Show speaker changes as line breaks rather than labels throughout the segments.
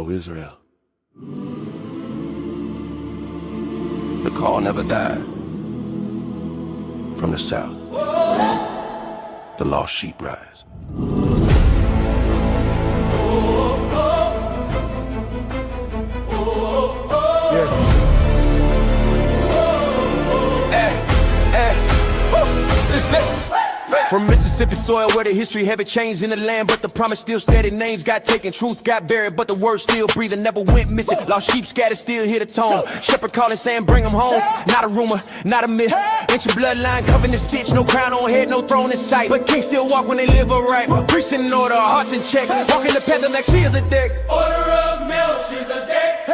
O Israel. The call never died. From the south, the lost sheep rise.
From Mississippi soil where the history haven't changed in the land, but the promise still steady. Names got taken, truth got buried, but the word still breathing, never went missing. Lost sheep scattered, still hear the tone. Shepherd calling, saying bring them home. Not a rumor, not a myth. Ancient bloodline covered in stitch, no crown on head, no throne in sight. But kings still walk when they live upright. Priests in order, hearts in check. Walking the path of Melchizedek.
Order of Melchizedek.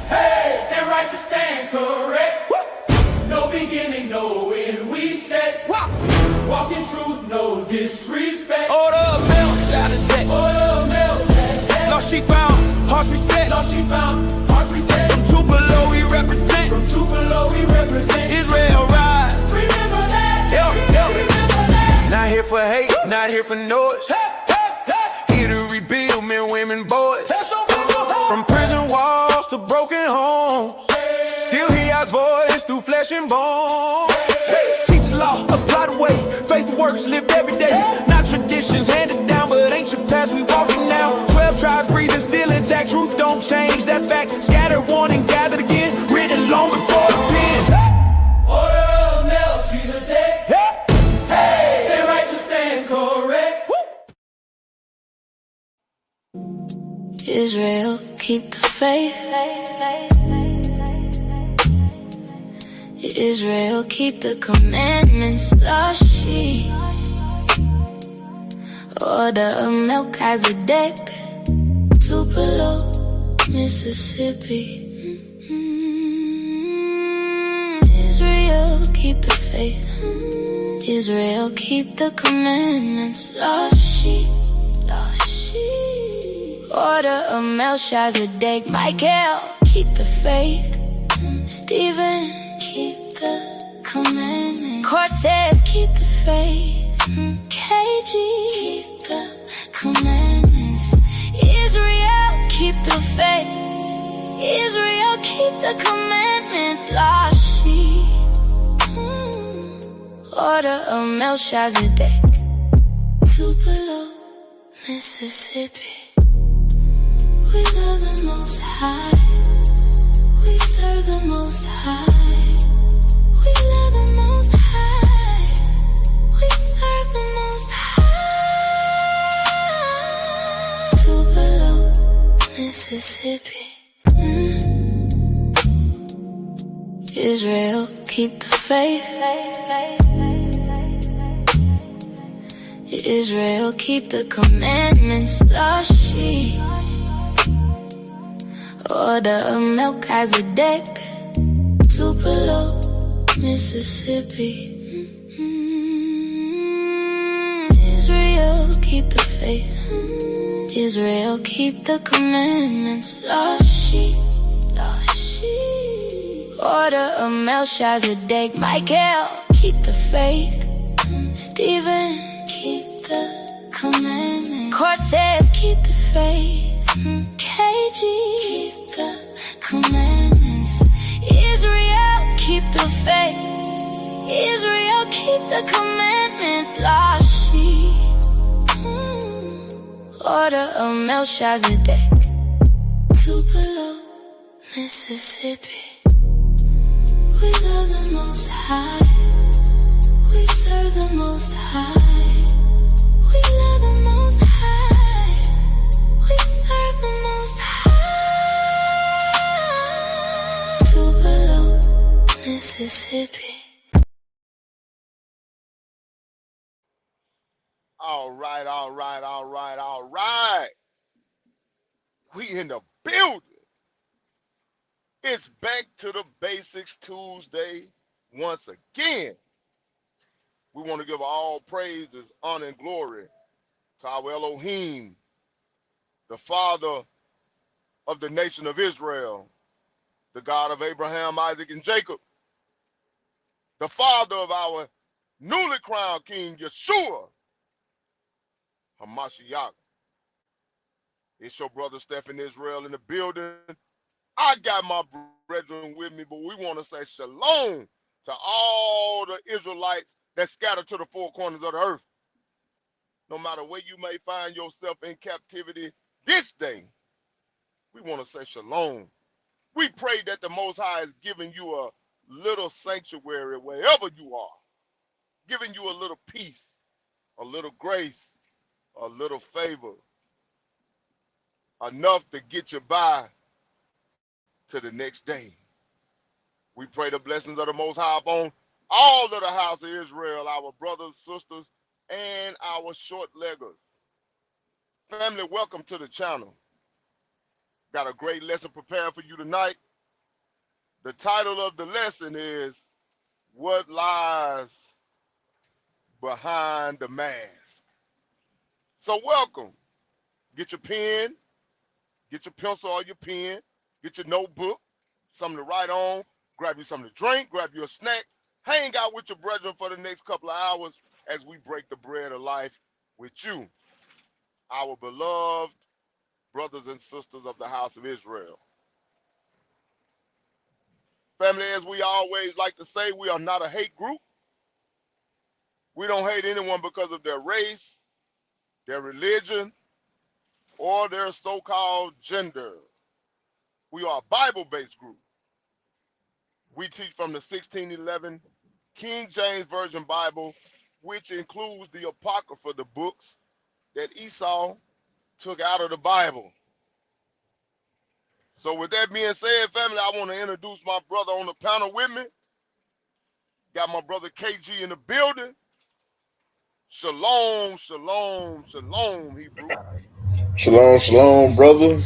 Hey, stand righteous, stand correct. No beginning, no end, we set. Walk in truth, no disrespect.
Order of Melchizedek.
Order of Melchizedek.
Lost sheep found, hearts reset.
Lost sheep found, hearts reset.
From Tupelo we represent.
From Tupelo we represent.
Israel rise.
Remember that.
Remember that. Not here for hate, not here for noise. Here to rebuild men, women, boys. From prison walls to broken homes. Still hear Yah's voice through flesh and bone. Teach the law, apply the way. Faith works, lived every day. Not traditions handed down, but ancient paths we walking now. 12 tribes breathing, still intact. Truth don't change, that's fact. Scattered, warned, and gathered again. Written long before the pen.
Order of Melchizedek. Hey, stand righteous, stand correct.
Israel, keep the faith. Israel, keep the commandments. Lost sheep. Order of Melchizedek. Tupelo, Mississippi. Israel, keep the faith. Israel, keep the commandments. Lost sheep. Order of Melchizedek. Michael, keep the faith. Stephen, keep the commandments. Cortez, keep the faith. KG, keep the commandments. Israel, keep the faith. Israel, keep the commandments. Lost sheep. Order of Melchizedek. Tupelo, Mississippi. We love the Most High. We serve the Most High. We love the Most High. We serve the Most High. Tupelo, Mississippi. Israel, keep the faith. Israel, keep the commandments. Lost sheep. Order of Melchizedek. Tupelo, Mississippi. Israel, keep the faith. Israel, keep the commandments. Lost sheep. Order of Melchizedek. Michael, keep the faith. Stephen, keep the commandments. Cortez, keep the faith. KG, keep the commandments. Israel, keep the faith. Israel, keep the commandments. Lost sheep. Order of Melchizedek. Tupelo, Mississippi. We love the Most High. We serve the Most High. We love the Most High. We serve the Most High. Tupelo, Mississippi.
All right, all right, all right, all right. We in the building. It's Back to the Basics Tuesday once again. We want to give all praises, honor, and glory to our Elohim, the Father of the nation of Israel, the God of Abraham, Isaac, and Jacob, the Father of our newly crowned King, Yeshua, HaMashiach. It's your brother Stephen Israel in the building. I got my brethren with me, but we want to say shalom to all the Israelites that scattered to the four corners of the earth. No matter where you may find yourself in captivity this day, we want to say shalom. We pray that the Most High is giving you a little sanctuary wherever you are, giving you a little peace, a little grace, a little favor, enough to get you by to the next day. We pray the blessings of the Most High upon all of the house of Israel, our brothers, sisters, and our short leggers. Family, welcome to the channel. Got a great lesson prepared for you tonight. The title of the lesson is What Lies Behind the Mask? So welcome. Get your pen, get your pencil or your pen, get your notebook, something to write on, grab you something to drink, grab you a snack, hang out with your brethren for the next couple of hours as we break the bread of life with you, our beloved brothers and sisters of the house of Israel. Family, as we always like to say, we are not a hate group. We don't hate anyone because of their race, their religion, or their so-called gender. We are a Bible-based group. We teach from the 1611 King James Version Bible, which includes the Apocrypha, the books that Esau took out of the Bible. So with that being said, family, I want to introduce my brother on the panel with me. Got my brother KG in the building. Shalom, shalom, shalom, Hebrew.
Shalom, shalom, brother.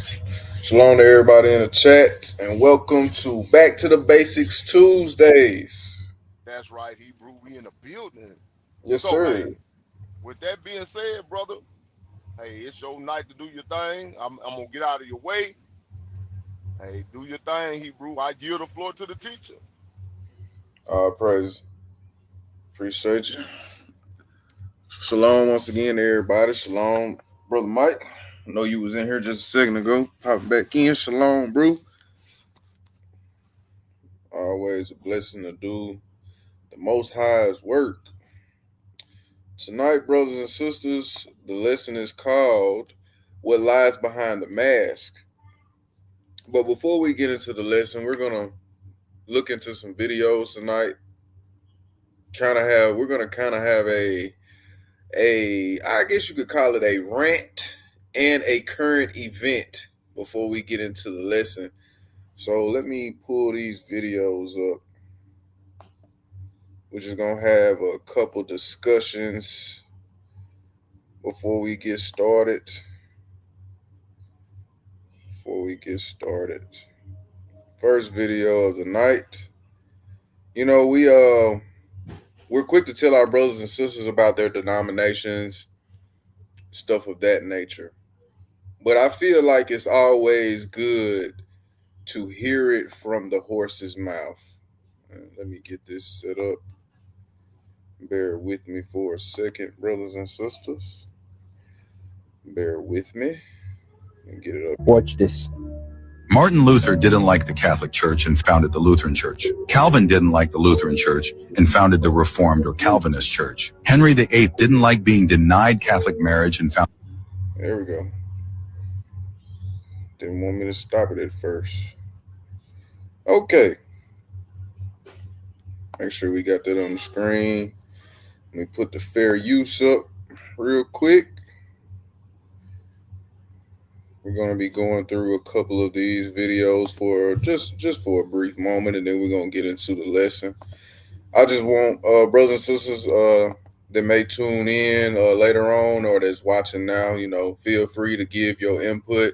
Shalom to everybody in the chat, and welcome to Back to the Basics Tuesdays.
That's right, Hebrew. We in the building.
Yes,
So,
sir.
hey, with that being said, brother, hey, it's your night to do your thing. I'm going to get out of your way. Hey, do your thing, Hebrew. I yield the floor to the teacher.
Praise. Appreciate you. Shalom once again to everybody. Shalom, brother Mike. I know you was in here just a second ago. Pop back in. Shalom, bro. Always a blessing to do the Most High's work. Tonight, brothers and sisters, the lesson is called What Lies Behind the Mask. But before we get into the lesson, we're going to look into some videos tonight. We're going to have I guess you could call it a rant and a current event before we get into the lesson. So let me pull these videos up. We're just going to have a couple discussions before we get started. First video of the night. You know, we're quick to tell our brothers and sisters about their denominations, stuff of that nature. But I feel like it's always good to hear it from the horse's mouth. Let me get this set up. Bear with me for a second, brothers and sisters. Bear with me and get it up.
Watch this.
Martin Luther didn't like the Catholic Church and founded the Lutheran Church. Calvin didn't like the Lutheran Church and founded the Reformed or Calvinist Church. Henry VIII didn't like being denied Catholic marriage and founded...
There we go. Didn't want me to stop it at first. Okay. Make sure we got that on the screen. Let me put the fair use up real quick. We're going to be going through a couple of these videos for just for a brief moment, and then we're going to get into the lesson. I just want brothers and sisters that may tune in later on or that's watching now, you know, feel free to give your input.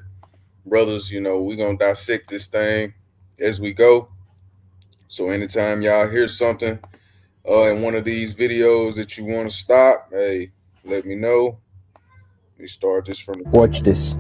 Brothers, you know, we're going to dissect this thing as we go. So anytime y'all hear something in one of these videos that you want to stop, hey, let me know. We start this from the...
Watch this.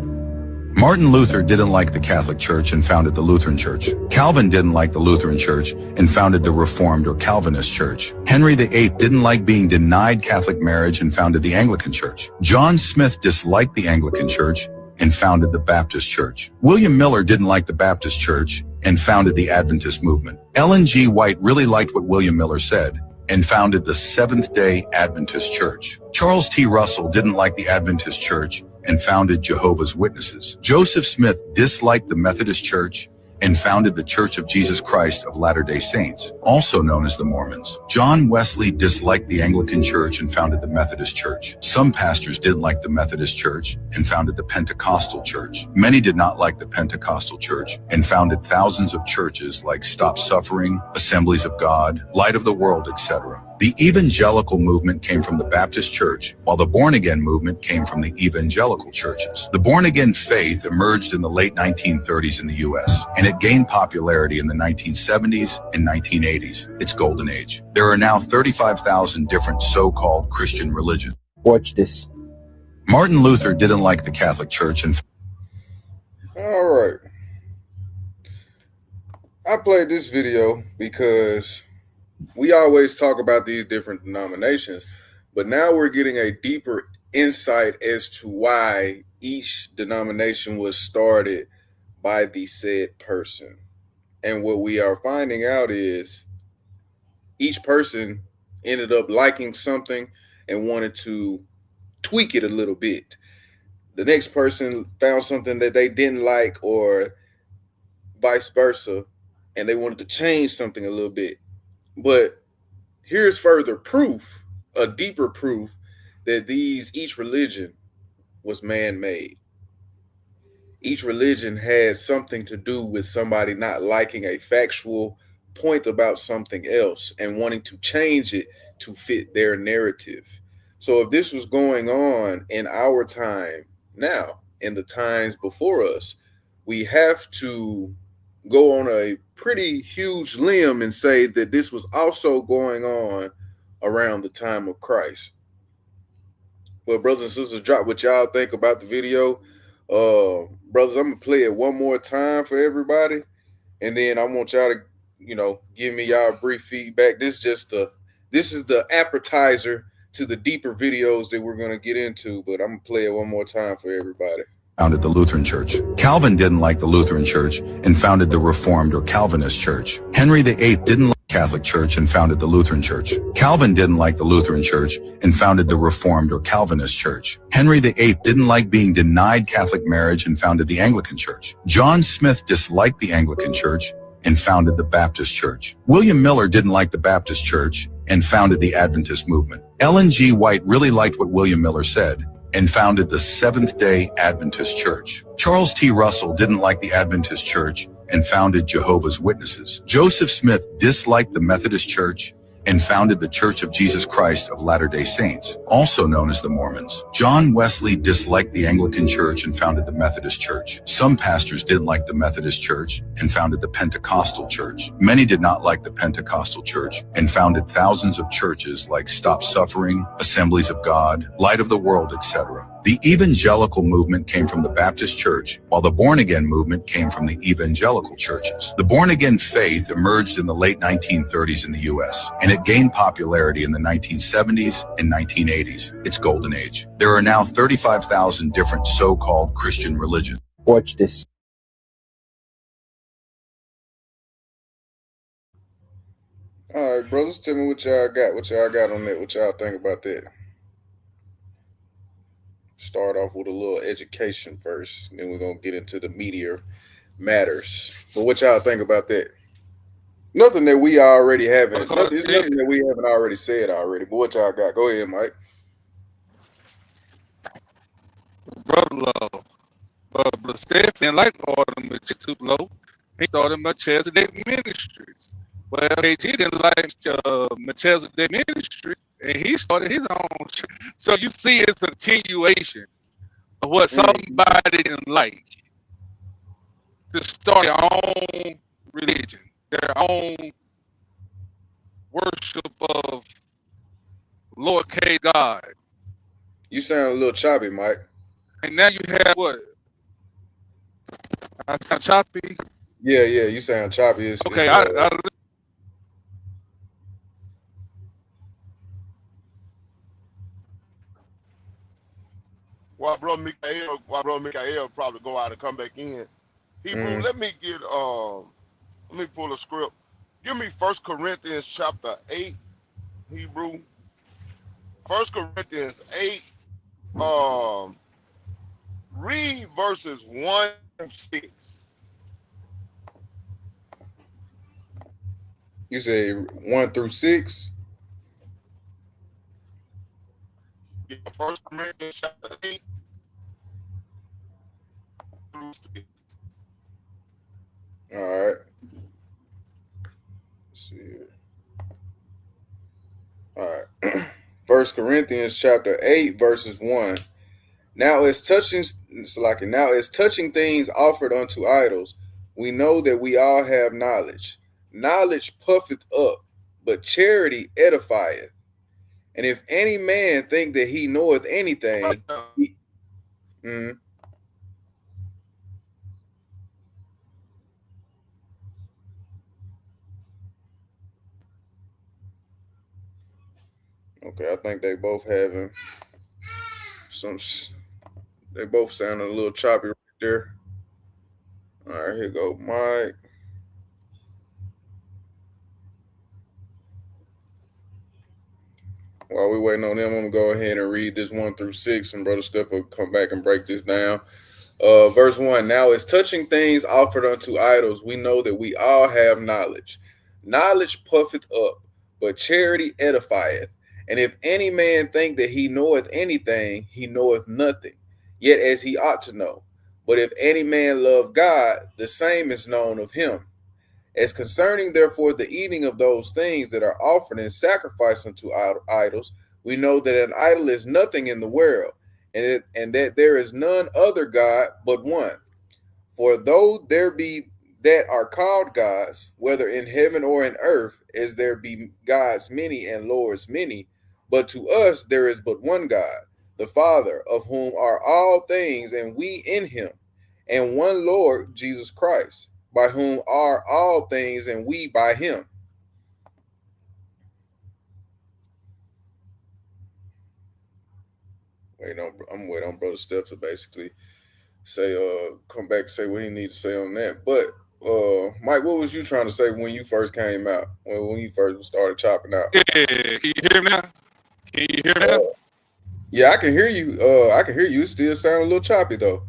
Martin Luther didn't like the Catholic Church and founded the Lutheran Church. Calvin didn't like the Lutheran Church and founded the Reformed or Calvinist Church. Henry VIII didn't like being denied Catholic marriage and founded the Anglican Church. John Smith disliked the Anglican Church and founded the Baptist Church. William Miller didn't like the Baptist Church and founded the Adventist movement. Ellen G. White really liked what William Miller said and founded the Seventh-day Adventist Church. Charles T. Russell didn't like the Adventist Church and founded Jehovah's Witnesses. Joseph Smith disliked the Methodist Church and founded the Church of Jesus Christ of Latter-day Saints, also known as the Mormons. John Wesley disliked the Anglican Church and founded the Methodist Church. Some pastors didn't like the Methodist Church and founded the Pentecostal Church. Many did not like the Pentecostal Church and founded thousands of churches like Stop Suffering, Assemblies of God, Light of the World, etc. The evangelical movement came from the Baptist Church, while the born-again movement came from the evangelical churches. The born-again faith emerged in the late 1930s in the U.S., and it gained popularity in the 1970s and 1980s, its golden age. There are now 35,000 different so-called Christian religions.
Watch this.
Martin Luther didn't like the Catholic Church and...
All right. I played this video because we always talk about these different denominations, but now we're getting a deeper insight as to why each denomination was started by the said person. And what we are finding out is each person ended up liking something and wanted to tweak it a little bit. The next person found something that they didn't like, or vice versa, and they wanted to change something a little bit. But here's further proof, a deeper proof, that each religion was man-made. Each religion has something to do with somebody not liking a factual point about something else and wanting to change it to fit their narrative. So if this was going on in our time now, in the times before us, we have to go on a pretty huge limb and say that this was also going on around the time of Christ. Well, brothers and sisters, drop what y'all think about the video. Brothers, I'm gonna play it one more time for everybody, and then I want y'all to, give me y'all brief feedback. This is the appetizer to the deeper videos that we're gonna get into, but I'm gonna play it one more time for everybody.
Founded the Lutheran Church. Calvin didn't like the Lutheran Church and founded the Reformed or Calvinist Church. Henry VIII didn't like the Catholic Church and founded the Lutheran Church. Calvin didn't like the Lutheran Church and founded the Reformed or Calvinist Church. Henry VIII didn't like being denied Catholic marriage and founded the Anglican Church. John Smith disliked the Anglican Church and founded the Baptist Church. William Miller didn't like the Baptist Church and founded the Adventist movement. Ellen G. White really liked what William Miller said and founded the Seventh-day Adventist Church. Charles T. Russell didn't like the Adventist Church and founded Jehovah's Witnesses. Joseph Smith disliked the Methodist Church and founded the Church of Jesus Christ of Latter-day Saints, also known as the Mormons. John Wesley disliked the Anglican Church and founded the Methodist Church. Some pastors didn't like the Methodist Church and founded the Pentecostal Church. Many did not like the Pentecostal Church and founded thousands of churches like Stop Suffering, Assemblies of God, Light of the World, etc. The evangelical movement came from the Baptist Church, while the born-again movement came from the evangelical churches. The born-again faith emerged in the late 1930s in the U.S., and it gained popularity in the 1970s and 1980s, its golden age. There are now 35,000 different so-called Christian religions.
Watch this.
All right, brothers, tell me what y'all got on that. What y'all think about that? Start off with a little education first, and then we're going to get into the meatier matters. But what y'all think about that? Nothing that we already haven't. It's nothing that we haven't already said already. But what y'all got? Go ahead, Mike.
Brother Love. Brother Stephen, like order too low. He started Melchizedek Ministries. Well, KG didn't like Melchizedek Ministries, and he started his own church. So you see, it's a continuation of what somebody didn't like to start their own religion, their own worship of lowercase God.
You sound a little choppy, Mike.
And now you have what? I sound choppy?
Yeah, you sound choppy.
Okay,
While brother Mikael probably go out and come back in. Hebrew,
Mm.
let me pull a script. Give me First Corinthians chapter 8, Hebrew. First Corinthians 8, um, read verses 1 through 6.
You say 1 through 6.
Yeah, First Corinthians chapter 8 through 6.
All right. Let's see here. All right. First Corinthians chapter 8, verses 1. Now as touching now as touching things offered unto idols, we know that we all have knowledge. Knowledge puffeth up, but charity edifieth. And if any man think that he knoweth
Right
anything,
there.
he, mm, okay, I think they both having some. They both sound a little choppy right there. All right, here go Mike. While we waiting on them, I'm gonna go ahead and read this 1 through 6, and Brother Steph will come back and break this down. Verse 1. Now, as touching things offered unto idols, we know that we all have knowledge. Knowledge puffeth up, but charity edifieth. And if any man think that he knoweth anything, he knoweth nothing, yet as he ought to know. But if any man love God, the same is known of him. As concerning, therefore, the eating of those things that are offered in sacrifice unto idols, we know that an idol is nothing in the world, and that there is none other God but one. For though there be that are called gods, whether in heaven or in earth, as there be gods many and lords many, but to us there is but one God, the Father, of whom are all things, and we in him, and one Lord, Jesus Christ, by whom are all things, and we by him. I'm waiting on Brother Steph to basically say, come back and say what he need to say on that. But Mike, what was you trying to say when you first came out? When you first started chopping out?
Yeah, can you hear me now? Can you hear me now?
Yeah, I can hear you. I can hear you. It still sound a little choppy though.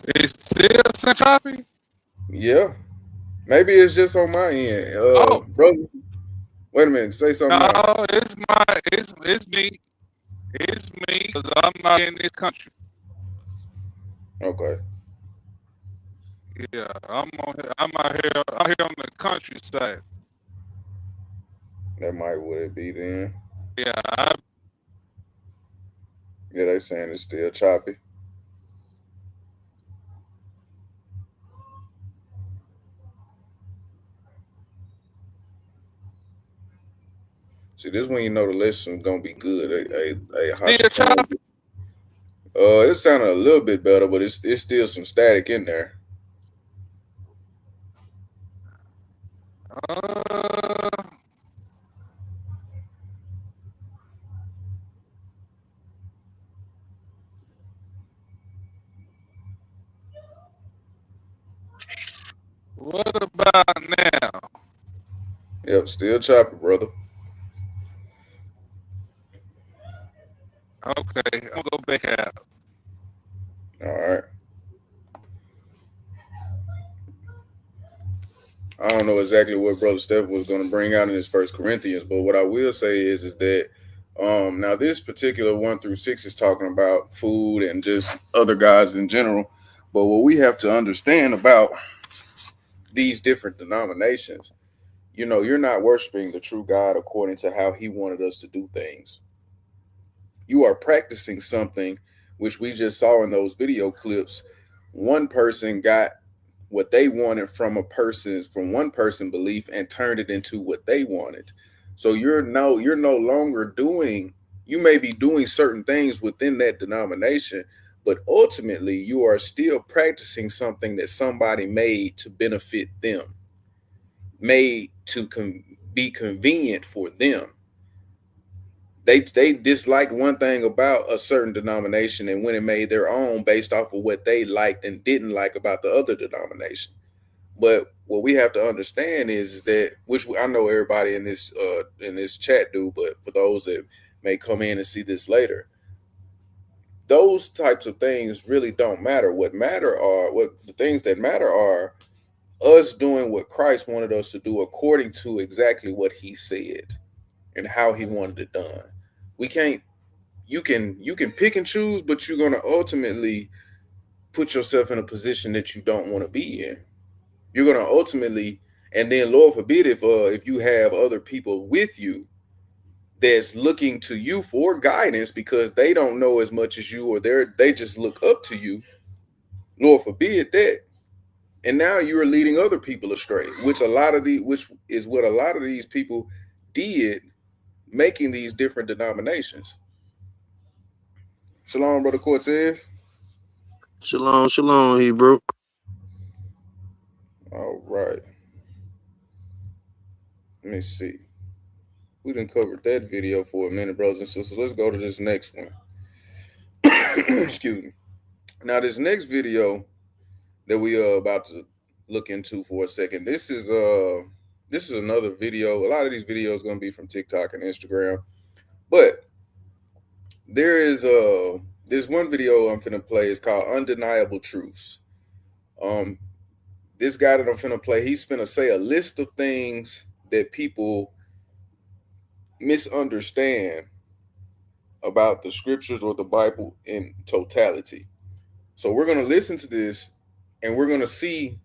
It's still some choppy?
Yeah, maybe it's just on my end.
Oh,
Brothers, wait a minute. Say something
no,
now.
it's me. It's me, because I'm not in this country.
Okay.
Yeah, I'm out here on the countryside.
That might would it be then.
Yeah,
Yeah, they saying it's still choppy. See, this when you know the lesson's gonna be good. Hey,
still
Hashatan.
choppy.
It sounded a little bit better, but it's still some static in there.
Uh, what about now?
Yep, still choppy, brother.
Okay, I'm gonna go back out.
All right. I don't know exactly what Brother Steph was going to bring out in his First Corinthians, but what I will say is that now this particular 1 through 6 is talking about food and just other gods in general. But what we have to understand about these different denominations, you're not worshiping the true God according to how He wanted us to do things. You are practicing something which we just saw in those video clips. One person got what they wanted from one person belief and turned it into what they wanted. So you're no longer doing, you may be doing certain things within that denomination, but ultimately you are still practicing something that somebody made to benefit them, made to be convenient for them. they disliked one thing about a certain denomination and went and made their own based off of what they liked and didn't like about the other denomination. But what we have to understand is that, which I know everybody in this chat do, but for those that may come in and see this later, those types of things really don't matter. What the things that matter are us doing what Christ wanted us to do according to exactly what he said and how he wanted it done. We can't, you can pick and choose, but you're going to ultimately put yourself in a position that you don't want to be in. You're going to ultimately, and then Lord forbid if you have other people with you that's looking to you for guidance because they don't know as much as you, or they just look up to you. Lord forbid that. And now you're leading other people astray, which is what a lot of these people did, making these different denominations. Shalom, Brother Cortez.
Shalom, shalom, Hebrew.
All right. Let me see. We done covered that video for a minute, brothers and sisters. Let's go to this next one. Excuse me. Now, this next video that we are about to look into for a second. This is another video. A lot of these videos are going to be from TikTok and Instagram, but there is there's one video I'm finna play. It's called Undeniable Truths. This guy that I'm finna play, he's finna say a list of things that people misunderstand about the scriptures or the Bible in totality. So we're going to listen to this and we're going to see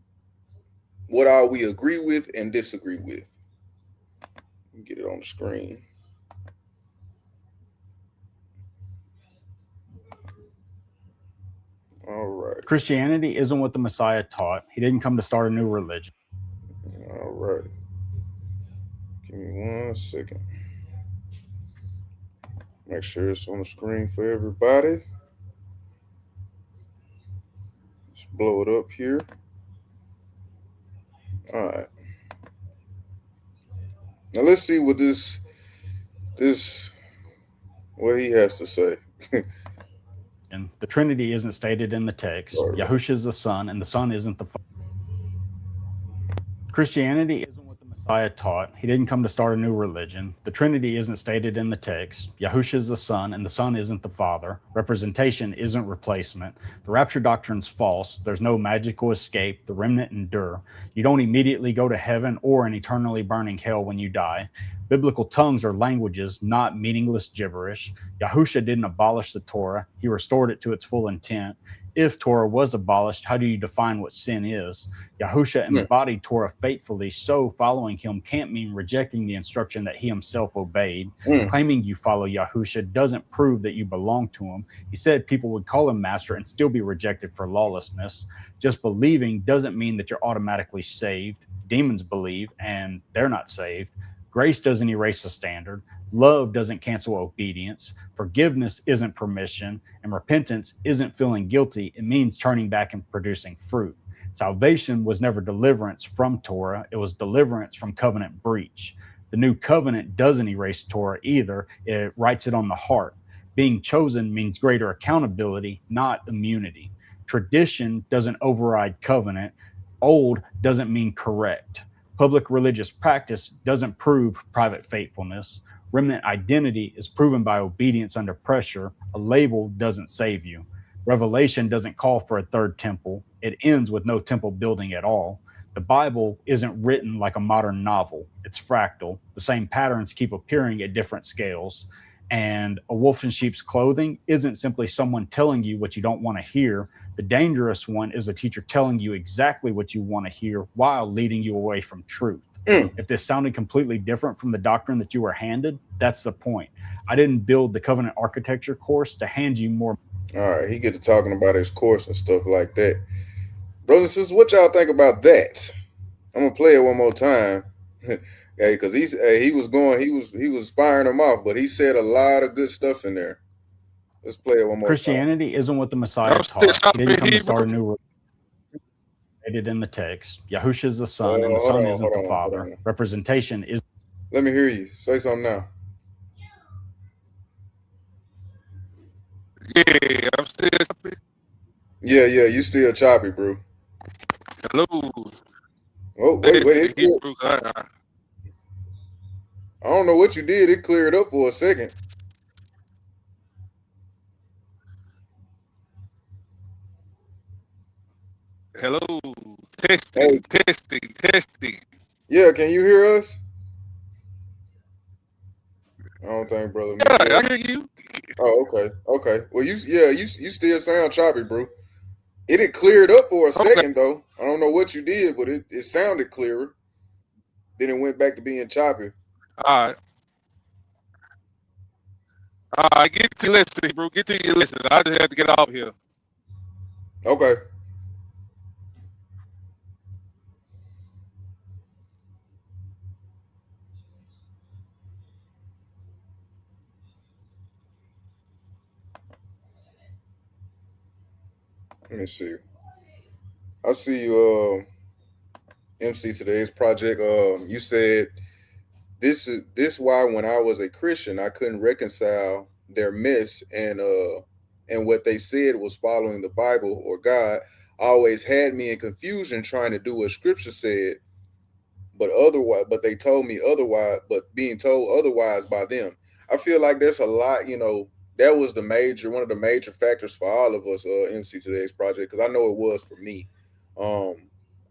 what all we agree with and disagree with. Get it on the screen. All right.
Christianity isn't what the Messiah taught. He didn't come to start a new religion.
All right. Give me 1 second. Make sure it's on the screen for everybody. Let's blow it up here. All right. Now let's see what what he has to say.
And the Trinity isn't stated in the text. Yahusha is the Son, and the Son isn't the Father. Christianity isn't what the Messiah taught. He didn't come to start a new religion. The Trinity isn't stated in the text. Yahusha is the Son, and the Son isn't the Father. Representation isn't replacement. The rapture doctrine's false. There's no magical escape. The remnant endure. You don't immediately go to heaven or an eternally burning hell when you die. Biblical tongues are languages, not meaningless gibberish. Yahusha didn't abolish the Torah. He restored it to its full intent. If Torah was abolished, how do you define what sin is? Yahusha embodied Torah faithfully, so following him can't mean rejecting the instruction that he himself obeyed. Claiming you follow Yahusha doesn't prove that you belong to him. He said people would call him master and still be rejected for lawlessness. Just believing doesn't mean that you're automatically saved. Demons believe, and they're not saved. Grace doesn't erase the standard. Love doesn't cancel obedience. Forgiveness isn't permission, and repentance isn't feeling guilty. It means turning back and producing fruit. Salvation was never deliverance from Torah. It was deliverance from covenant breach. The new covenant doesn't erase Torah either. It writes it on the heart. Being chosen means greater accountability, not immunity. Tradition doesn't override covenant. Old doesn't mean correct. Public religious practice doesn't prove private faithfulness. Remnant identity is proven by obedience under pressure. A label doesn't save you. Revelation doesn't call for a third temple. It ends with no temple building at all. The Bible isn't written like a modern novel. It's fractal. The same patterns keep appearing at different scales. And a wolf in sheep's clothing isn't simply someone telling you what you don't want to hear. The dangerous one is a teacher telling you exactly what you want to hear while leading you away from truth. If this sounded completely different from the doctrine that you were handed, that's the point. I didn't build the covenant architecture course to hand you more.
All right, he get to talking about his course and stuff like that. Brothers and sisters, what y'all think about that? I'm gonna play it one more time. Hey, because he was firing them off, but he said a lot of good stuff in there. Let's play it one more
Christianity
time.
Isn't what the Messiah taught. He didn't come to start a new religion. In the text, Yahusha is the Son, and the Son isn't the Father. Representation is.
Let me hear you say something now.
Yeah, I'm still choppy.
Yeah, you still choppy, bro.
Hello.
Oh,
Let
wait,
me
it
hit
cleared.
Bruce.
I don't know what you did. It cleared up for a second.
Hello. Testing,
Hey,
testing, testing.
yeah, can you hear us? I don't think, brother.
Yeah,
Yeah.
I hear you.
Oh, okay. Well, you still sound choppy, bro. It had cleared up for a
Okay.
second though. I don't know what you did, but it sounded clearer. Then it went back to being choppy.
All right. All right. Get to your lesson, bro. Get to your lesson. I just had to get off here.
Okay. Let me see. I see you, MC today's project. You said this why when I was a Christian I couldn't reconcile their mess and what they said was following the Bible or God always had me in confusion trying to do what Scripture said, but they told me otherwise, but being told otherwise by them. I feel like there's a lot, that was one of the major factors for all of us, MC today's project, because I know it was for me. um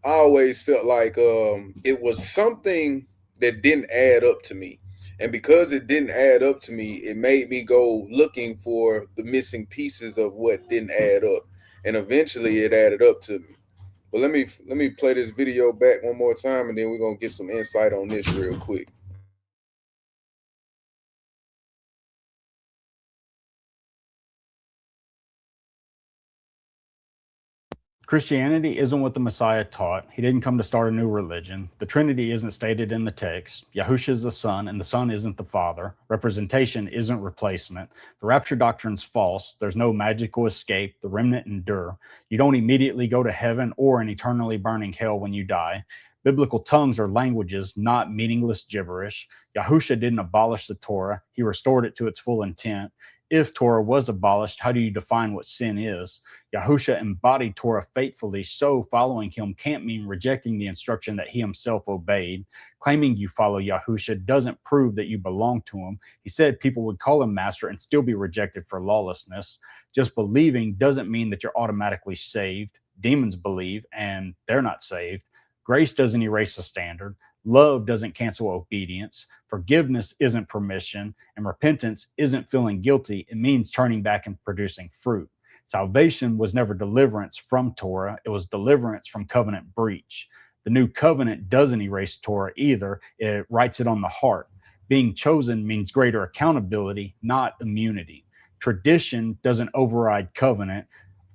I always felt like it was something that didn't add up to me, and because it didn't add up to me, it made me go looking for the missing pieces of what didn't add up, and eventually it added up to me. But let me play this video back one more time, and then we're gonna get some insight on this real quick.
Christianity isn't what the Messiah taught. He didn't come to start a new religion. The Trinity isn't stated in the text. Yahushua is the Son, and the Son isn't the Father. Representation isn't replacement. The rapture doctrine's false. There's no magical escape. The remnant endure. You don't immediately go to heaven or an eternally burning hell when you die. Biblical tongues are languages, not meaningless gibberish. Yahushua didn't abolish the Torah. He restored it to its full intent. If Torah was abolished, how do you define what sin is? Yahusha embodied Torah faithfully, so following him can't mean rejecting the instruction that he himself obeyed. Claiming you follow Yahusha doesn't prove that you belong to him. He said people would call him master and still be rejected for lawlessness. Just believing doesn't mean that you're automatically saved. Demons believe and they're not saved. Grace doesn't erase the standard. Love doesn't cancel obedience. Forgiveness isn't permission, and repentance isn't feeling guilty. It means turning back and producing fruit. Salvation was never deliverance from Torah, it was deliverance from covenant breach. The new covenant doesn't erase Torah either, it writes it on the heart. Being chosen means greater accountability, not immunity. Tradition doesn't override covenant.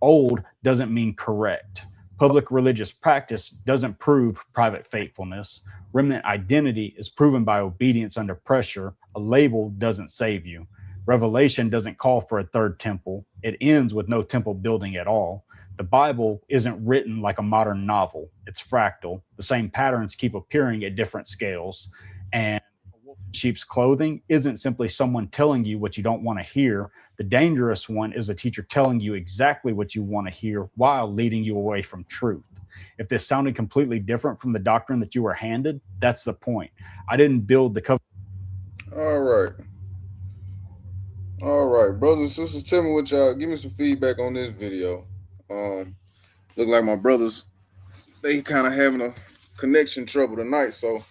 Old doesn't mean correct. Public religious practice doesn't prove private faithfulness. Remnant identity is proven by obedience under pressure. A label doesn't save you. Revelation doesn't call for a third temple. It ends with no temple building at all. The Bible isn't written like a modern novel. It's fractal. The same patterns keep appearing at different scales. And a wolf in sheep's clothing isn't simply someone telling you what you don't want to hear. The dangerous one is a teacher telling you exactly what you want to hear while leading you away from truth. If this sounded completely different from the doctrine that you were handed, that's the point. I didn't build the covenant.
All right. All right, brothers and sisters, tell me what y'all, give me some feedback on this video. Look like my brothers, they kind of having a connection trouble tonight, so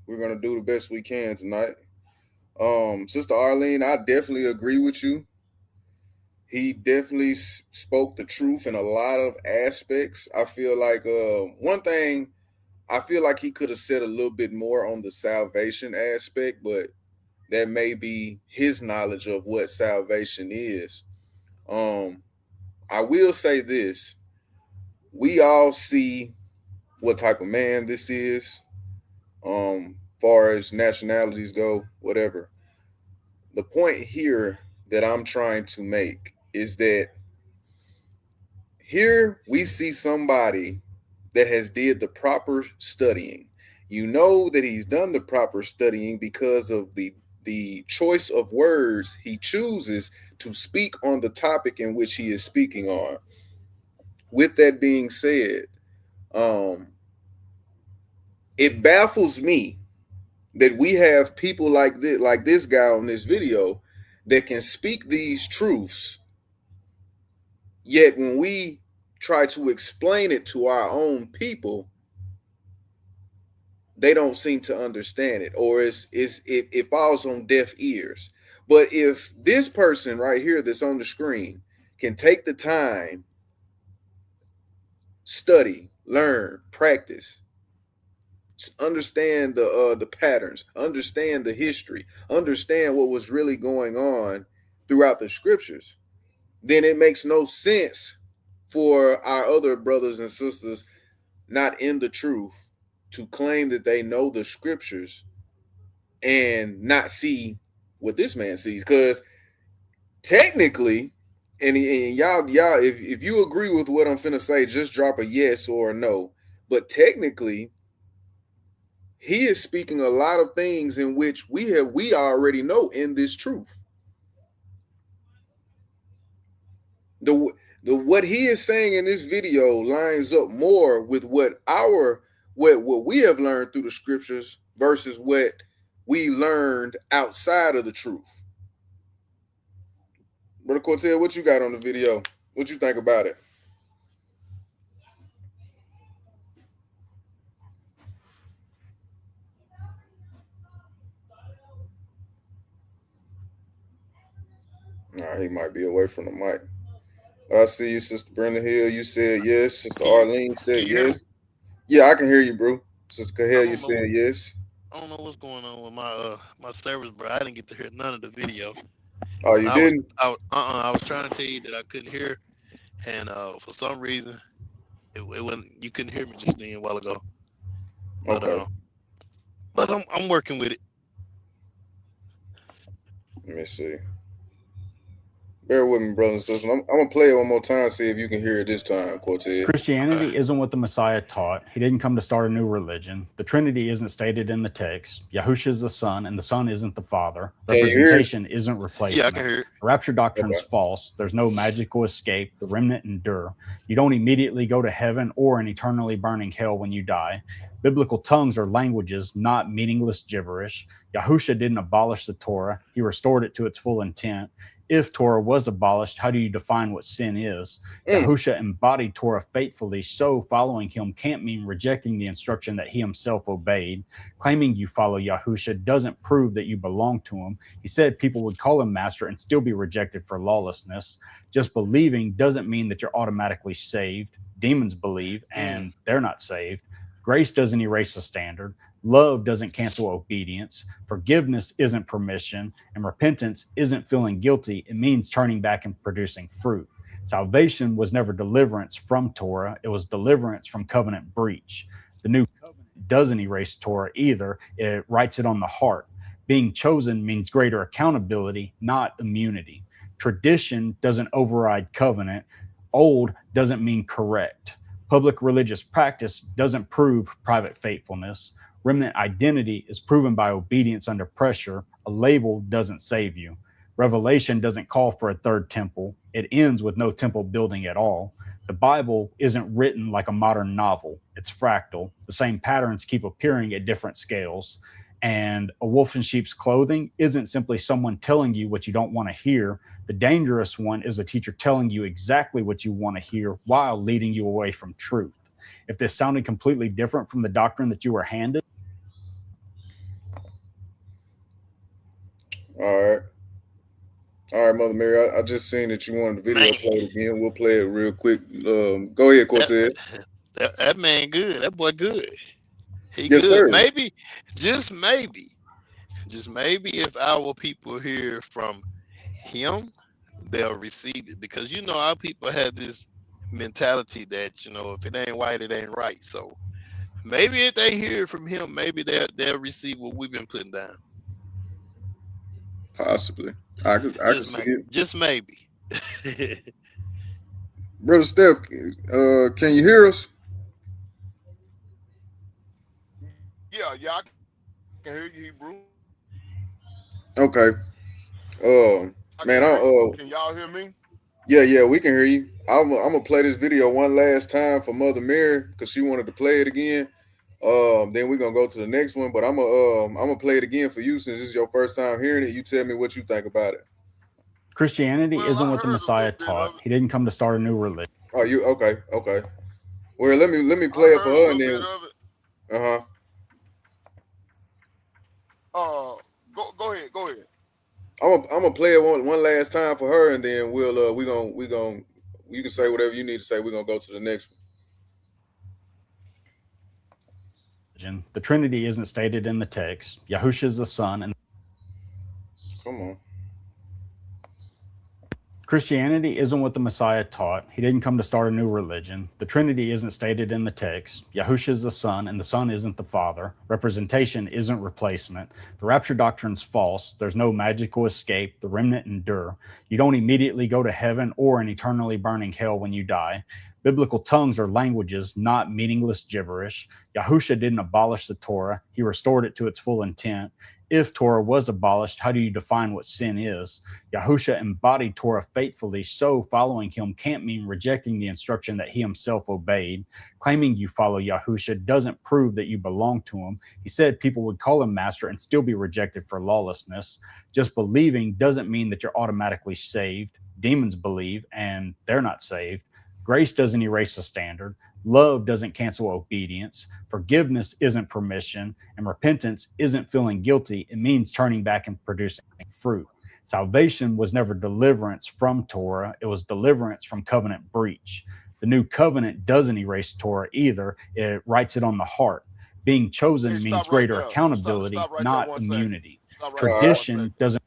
we're gonna do the best we can tonight. Sister Arlene, I definitely agree with you. He definitely spoke the truth in a lot of aspects. I feel like one thing, I feel like he could have said a little bit more on the salvation aspect, but that may be his knowledge of what salvation is. I will say this: we all see what type of man this is. Far as nationalities go, whatever. The point here that I'm trying to make is that here we see somebody that has did the proper studying. You know that he's done the proper studying because of the the choice of words he chooses to speak on the topic in which he is speaking on. With that being said, um, it baffles me that we have people like this guy on this video, that can speak these truths, yet when we try to explain it to our own people, they don't seem to understand it, or it falls on deaf ears. But if this person right here that's on the screen can take the time, study, learn, practice, understand the patterns, understand the history, understand what was really going on throughout the scriptures, then it makes no sense for our other brothers and sisters not in the truth to claim that they know the scriptures and not see what this man sees. Because technically, and y'all, if you agree with what I'm finna say, just drop a yes or a no. But technically, he is speaking a lot of things in which we already know in this truth. The what he is saying in this video lines up more with what we have learned through the scriptures versus what we learned outside of the truth. Brother Cortez, what you got on the video? What you think about it? Nah, he might be away from the mic. But I see you, Sister Brenda Hill. You said yes. Sister Arlene said yes. Yeah, I can hear you, bro. Sister Cahill, you said yes.
I don't know what's going on with my service, bro. I didn't get to hear none of the video.
Oh, you didn't?
I was trying to tell you that I couldn't hear, and for some reason, it wasn't. You couldn't hear me just then a while ago. But,
okay.
But I'm working with it.
Let me see. Bear with me, brothers and sisters. I'm going to play it one more time, see if you can hear it this time, Cortez.
Christianity isn't what the Messiah taught. He didn't come to start a new religion. The Trinity isn't stated in the text. Yahusha is the Son, and the Son isn't the Father. Representation isn't replacement.
Yeah, I can hear it.
The rapture doctrine is false. There's no magical escape. The remnant endure. You don't immediately go to heaven or an eternally burning hell when you die. Biblical tongues are languages, not meaningless gibberish. Yahusha didn't abolish the Torah. He restored it to its full intent. If Torah was abolished, how do you define what sin is? Yahusha embodied Torah faithfully, so following him can't mean rejecting the instruction that he himself obeyed. Claiming you follow Yahusha doesn't prove that you belong to him. He said people would call him master and still be rejected for lawlessness. Just believing doesn't mean that you're automatically saved. Demons believe, and they're not saved. Grace doesn't erase the standard. Love doesn't cancel obedience. Forgiveness isn't permission, and repentance isn't feeling guilty. It means turning back and producing fruit. Salvation was never deliverance from Torah. It was deliverance from covenant breach. The new covenant doesn't erase Torah either. It writes it on the heart. Being chosen means greater accountability, not immunity. Tradition doesn't override covenant. Old doesn't mean correct. Public religious practice doesn't prove private faithfulness. Remnant identity is proven by obedience under pressure. A label doesn't save you. Revelation doesn't call for a third temple. It ends with no temple building at all. The Bible isn't written like a modern novel. It's fractal. The same patterns keep appearing at different scales. And a wolf in sheep's clothing isn't simply someone telling you what you don't want to hear. The dangerous one is a teacher telling you exactly what you want to hear while leading you away from truth. If this sounded completely different from the doctrine that you were handed.
All right, Mother Mary. I just seen that you wanted the video played again. We'll play it real quick. Go ahead, Cortez.
That man good. That boy good. He
yes,
good.
Sir.
Maybe, just maybe, if our people hear from him, they'll receive it. Because you know our people have this mentality that, you know, if it ain't white, it ain't right. So maybe if they hear from him, maybe they'll receive what we've been putting down.
Possibly. I can see it.
Just maybe.
Brother Steph, can you hear us?
Yeah, I can hear you, Hebrew.
Okay.
I
Man,
can
I
hear. Can y'all hear me?
yeah, we can hear you. I'm gonna play this video one last time for Mother Mary because she wanted to play it again. Then we're gonna go to the next one, but I'm gonna play it again for you since this is your first time hearing it. You tell me what you think about it.
Christianity
Well,
isn't
I
what the
heard a little
Messiah
bit of
taught.
it.
He didn't come to start a new religion.
Oh, you okay? Okay. Well, let me play
I
it for
heard a
her and
little bit
then
of it.
uh huh.
Go ahead. Go ahead.
I'm gonna play it one last time for her and then we gonna you can say whatever you need to say. We're gonna go to the next
The Trinity isn't stated in the text. Yahusha is the Son, and
one. Come on.
Christianity isn't what the Messiah taught. He didn't come to start a new religion. The Trinity isn't stated in the text. Yahusha is the Son, and the Son isn't the Father. Representation isn't replacement. The rapture doctrine's false. There's no magical escape. The remnant endure. You don't immediately go to heaven or an eternally burning hell when you die. Biblical tongues are languages, not meaningless gibberish. Yahusha didn't abolish the Torah. He restored it to its full intent. If Torah was abolished, how do you define what sin is? Yahusha embodied Torah faithfully, so following him can't mean rejecting the instruction that he himself obeyed. Claiming you follow Yahusha doesn't prove that you belong to him. He said people would call him master and still be rejected for lawlessness. Just believing doesn't mean that you're automatically saved. Demons believe, and they're not saved. Grace doesn't erase the standard. Love doesn't cancel obedience. Forgiveness isn't permission, and repentance isn't feeling guilty. It means turning back and producing fruit. Salvation was never deliverance from Torah, it was deliverance from covenant breach. The new covenant doesn't erase Torah either, it writes it on the heart. Being
Hey,
chosen means
stop right
greater
there.
accountability,
Stop right there
not
1 second.
immunity.
Stop right
All
there
right.
1 second.
Tradition doesn't.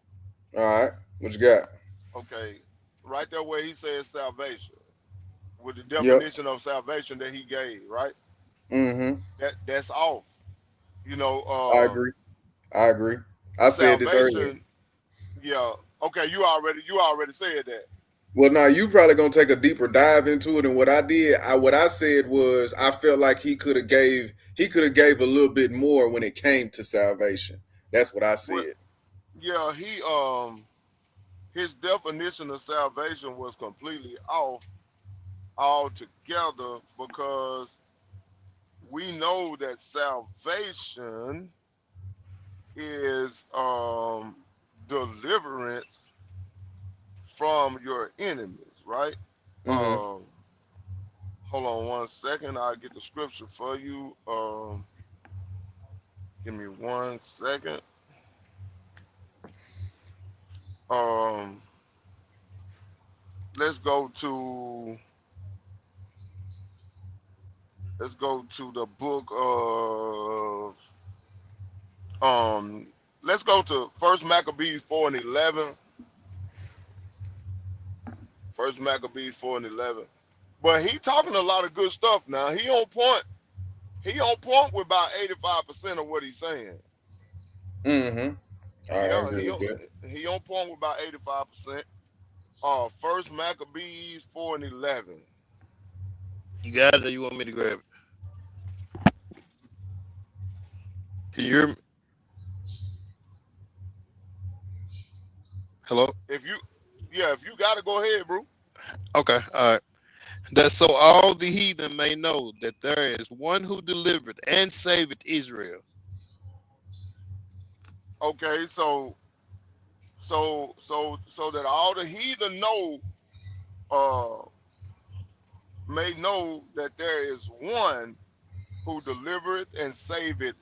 All right. What you got?
Okay, right there where he says salvation, with the
Yep.
definition of salvation that he gave, right?
Mm-hmm.
That's off. You know,
I agree. I agree. I said this earlier.
salvation. Yeah. Okay, you already said that.
Well, now you probably gonna take a deeper dive into it than what I did. What I said was I felt like he could have gave a little bit more when it came to salvation. That's what I
What?
said.
Yeah, his definition of salvation was completely off altogether because we know that salvation is deliverance from your enemies, right?
Mm-hmm.
Hold on 1 second, I'll get the scripture for you. Give me 1 second. Um, let's go to the book of um let's go to First Maccabees 4 and 11. First Maccabees 4 and 11. But he talking a lot of good stuff now. He on point. He on point with about 85% of what he's saying.
Mm-hmm. I
Yeah,
agree with that.
he on point with about 85%. First Maccabees 4 and 11.
You got it, or you want me to grab it? Can you hear me? Hello?
If you gotta go ahead, bro.
Okay, all right. That so all the heathen may know that there is one who delivered and saved Israel.
Okay, so that all the heathen uh may know that there is one who delivereth and saveth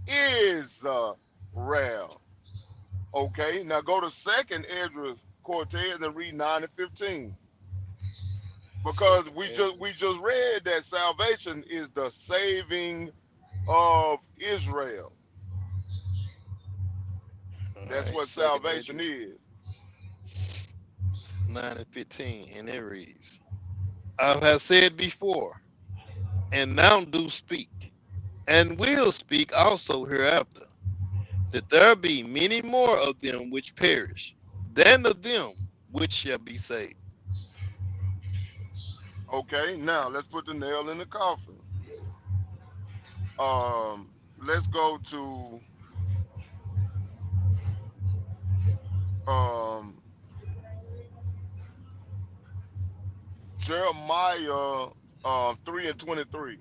Israel. Okay, now go to second Ezra Cortez and read 9 and 15. Because
Second
we just read that salvation is the saving of Israel.
all
That's
right,
what
second
salvation
Ezra
is.
9 and 15, and it reads, I have said before, and now do speak, and will speak also hereafter, that there be many more of them which perish than of them which shall be saved.
Okay, now let's put the nail in the coffin. Let's go to Um, Jeremiah 3:23.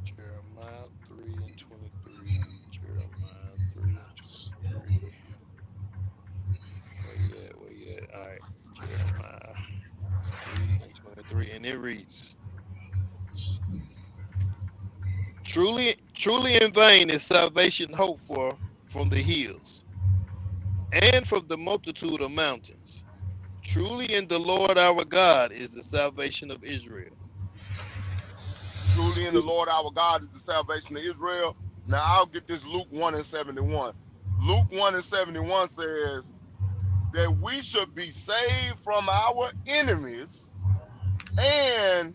Jeremiah 3:23. Jeremiah 3:23. Where you at? Where you at? All right. Jeremiah 3:23. And it reads, truly in vain is salvation hoped for from the hills and from the multitude of mountains. Truly in the Lord our God is the salvation of Israel.
Truly in the Lord our God is the salvation of Israel. Now I'll get this Luke 1:71. Luke 1:71 says that we should be saved from our enemies and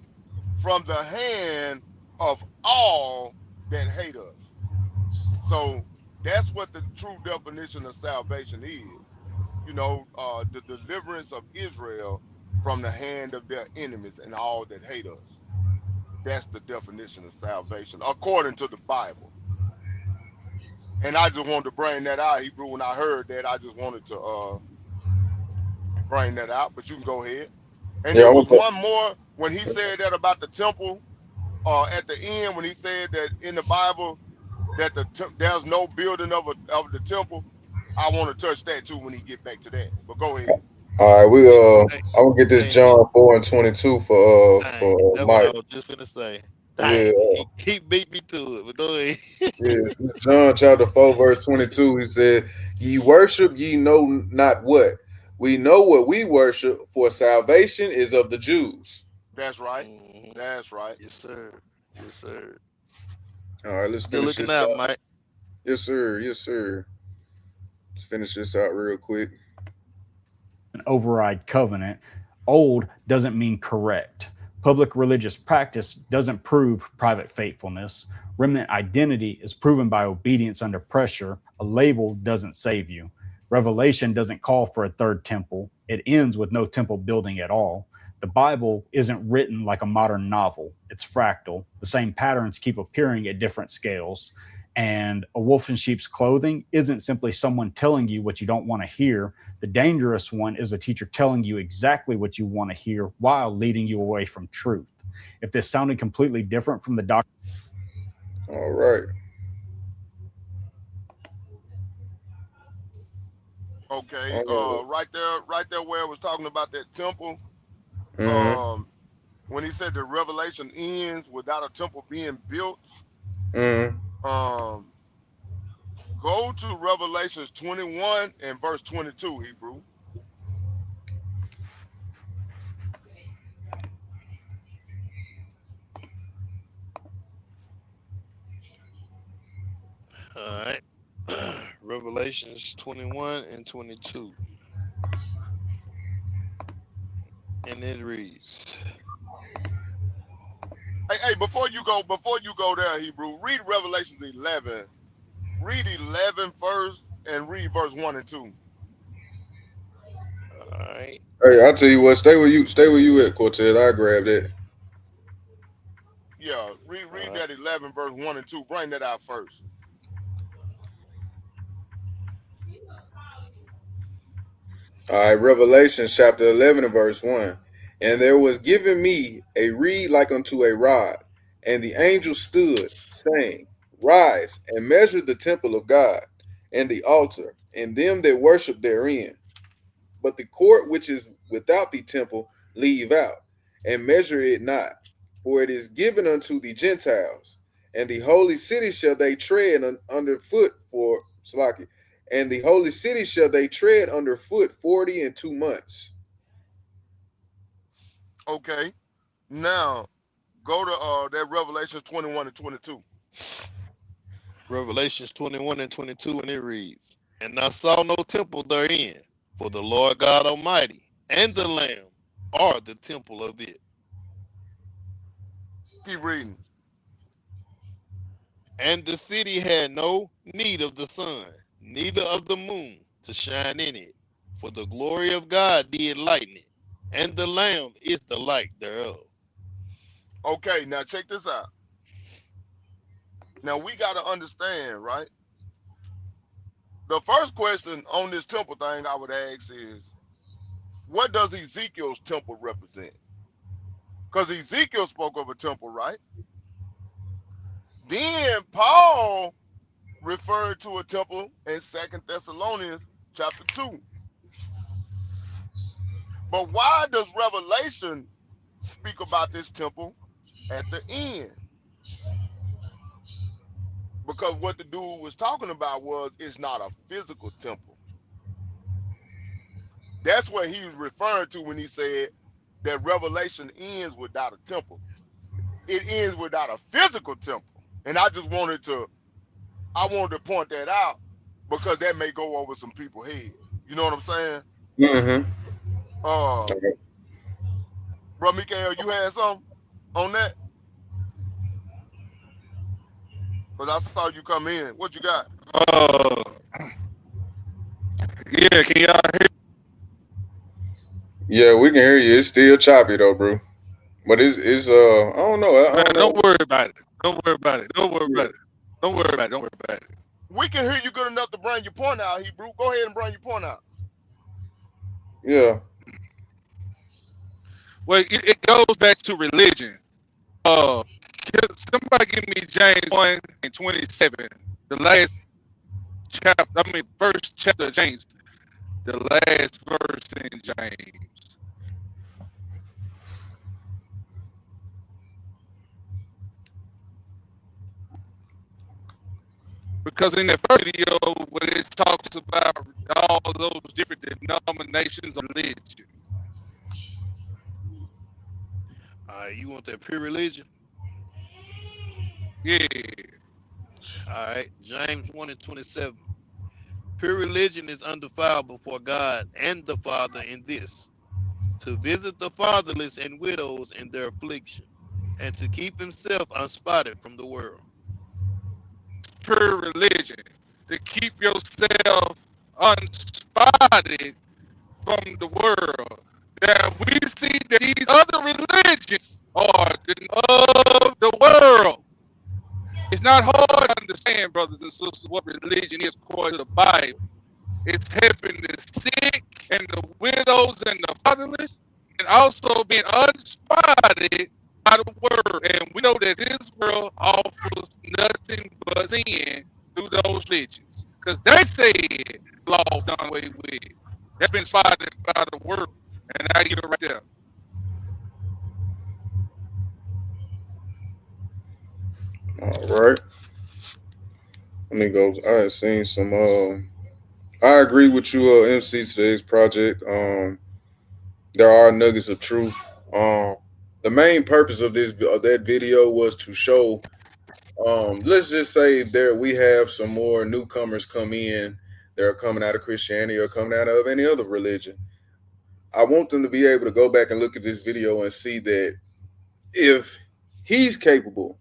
from the hand of all that hate us. So that's what the true definition of salvation is. The deliverance of Israel from the hand of their enemies and all that hate us. That's the definition of salvation, according to the Bible. And I just wanted to bring that out, Hebrew. When I heard that, I just wanted to bring that out. But you can go ahead. And
Yeah,
there
I
was
was,
one more when he said that about the temple. At the end, when he said that in the Bible that there's no building of the temple, I want to touch that too when he get back to that. But go ahead.
all right.
Hey,
I'm gonna get this
hey,
John 4:22
dang, that's what I
Mike.
was just gonna say.
Yeah,
Dang, he beat me to it, but go ahead.
yeah. John chapter 4:22. He said, "Ye worship ye know not what. We know what we worship, for salvation is of the Jews."
That's right.
Mhm.
That's right.
Yes, sir. Yes, sir.
All right, let's
Good
finish
looking
this
out,
out.
Mike.
Yes, sir. Yes, sir. Let's finish this out real quick.
An override covenant. Old doesn't mean correct. Public religious practice doesn't prove private faithfulness. Remnant identity is proven by obedience under pressure. A label doesn't save you. Revelation doesn't call for a third temple. It ends with no temple building at all. The Bible isn't written like a modern novel. It's fractal. The same patterns keep appearing at different scales. And a wolf in sheep's clothing isn't simply someone telling you what you don't want to hear. The dangerous one is a teacher telling you exactly what you want to hear while leading you away from truth. If this sounded completely different from the doctrine,
All right.
Okay.
Uh,
Right there where it was talking about that temple.
mm-hmm.
Um, when he said the revelation ends without a temple being built.
Mm-hmm.
Um, go to Revelations 21 and verse 22, Hebrew.
All right. Revelations 21 and 22. And it reads,
Hey, before you go there, Hebrew, read Revelations 11. Read 11 first and read verse 1 and 2.
all right.
Hey, I'll tell you what. Stay where you at, Quartet. I grabbed it.
Yeah,
All
read
right.
that 11 verse 1 and 2. Bring that out first.
All right, Revelation chapter 11 and verse 1. And there was given me a reed like unto a rod, and the angel stood, saying, Rise and measure the temple of God, and the altar, and them that worship therein. But the court which is without the temple leave out, and measure it not, for it is given unto the Gentiles, and the holy city shall they tread underfoot for Salaki, and the holy city shall they tread underfoot 40 and 2 months.
Okay. Now go to that Revelations 21 and 22.
Revelations 21 and 22. And it reads, And I saw no temple therein, for the Lord God Almighty and the Lamb are the temple of it.
Keep reading.
And the city had no need of the sun, neither of the moon to shine in it, for the glory of God did lighten it, and the Lamb is the light thereof.
Okay, now check this out. Now we got to understand, right? the first question on this temple thing I would ask is, what does Ezekiel's temple represent? Because Ezekiel spoke of a temple, right? Then Paul referred to a temple in Second Thessalonians chapter 2. But why does Revelation speak about this temple at the end? Because what the dude was talking about was it's not a physical temple. That's what he was referring to when he said that Revelation ends without a temple. It ends without a physical temple. And I wanted to point that out because that may go over some people's head. You know what I'm saying?
Mm-hmm.
Bro, Mikael, you had something on that? Because I saw you come in. What you got?
Uh, yeah, can y'all hear?
Yeah, we can hear you. It's still choppy though, bro. But it's I don't know. I
Man,
don't
don't
know.
worry about it. Don't worry about it. Don't worry
Yeah.
about it. Don't worry about it. Don't worry about it.
We can hear you good enough to bring your point out, Hebrew. Go ahead and bring your point out.
Yeah.
Well, it goes back to religion. Somebody give me James 1:27, the last chapter. I mean, first chapter of James, the last verse in James. Because in that first video, when it talks about all those different denominations of religion.
You want that pure religion?
Yeah.
All right. James 1:27. Pure religion is undefiled before God and the Father in this, to visit the fatherless and widows in their affliction, and to keep himself unspotted from the world.
Pure religion, to keep yourself unspotted from the world. That we see that these other religions are of the world. It's not hard to understand, brothers and sisters, what religion is according to the Bible. It's helping the sick and the widows and the fatherless, and also being unspotted by the world. And we know that this world offers nothing but sin through those religions. Because they said law's done away with. That's been spotted by the world. And I get it right there.
All right. Let me go. I had seen some. I agree with you, MC. Today's project. There are nuggets of truth. The main purpose of that video was to show. Let's just say there we have some more newcomers come in that are coming out of Christianity or coming out of any other religion. I want them to be able to go back and look at this video and see that if he's capable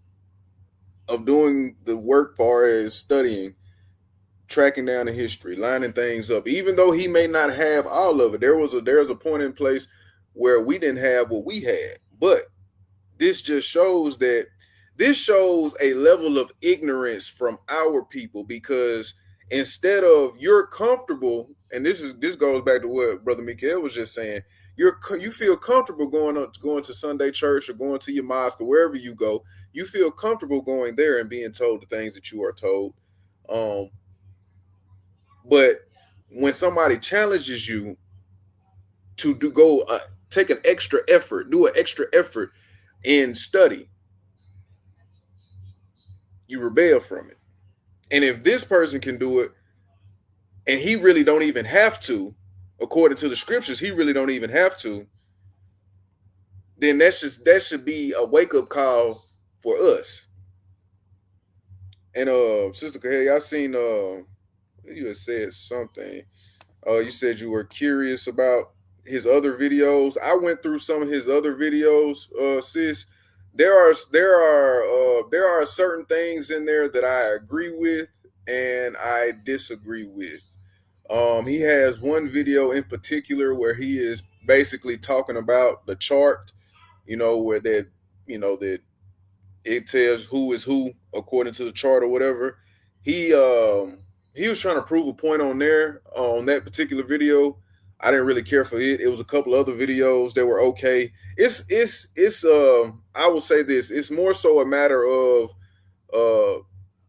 of doing the work far as studying, tracking down the history, lining things up, even though he may not have all of it. There's a point in place where we didn't have what we had. But this just shows that this shows a level of ignorance from our people, because instead of you're comfortable, and this goes back to what Brother Mikael was just saying, you feel comfortable going to Sunday church or going to your mosque or wherever you go. You feel comfortable going there and being told the things that you are told. But when somebody challenges you to take an extra effort, do an extra effort in study, you rebel from it. And if this person can do it, and he really don't even have to, according to the scriptures, he really don't even have to, then that should be a wake-up call for us. And Sister Kahey, I seen you had said something. You said you were curious about his other videos. I went through some of his other videos, sis. There are certain things in there that I agree with and I disagree with. He has one video in particular where he is basically talking about the chart, where that it tells who is who according to the chart or whatever. he was trying to prove a point on there on that particular video. I didn't really care for it. It was a couple other videos that were okay. It's I will say this, it's more so a matter of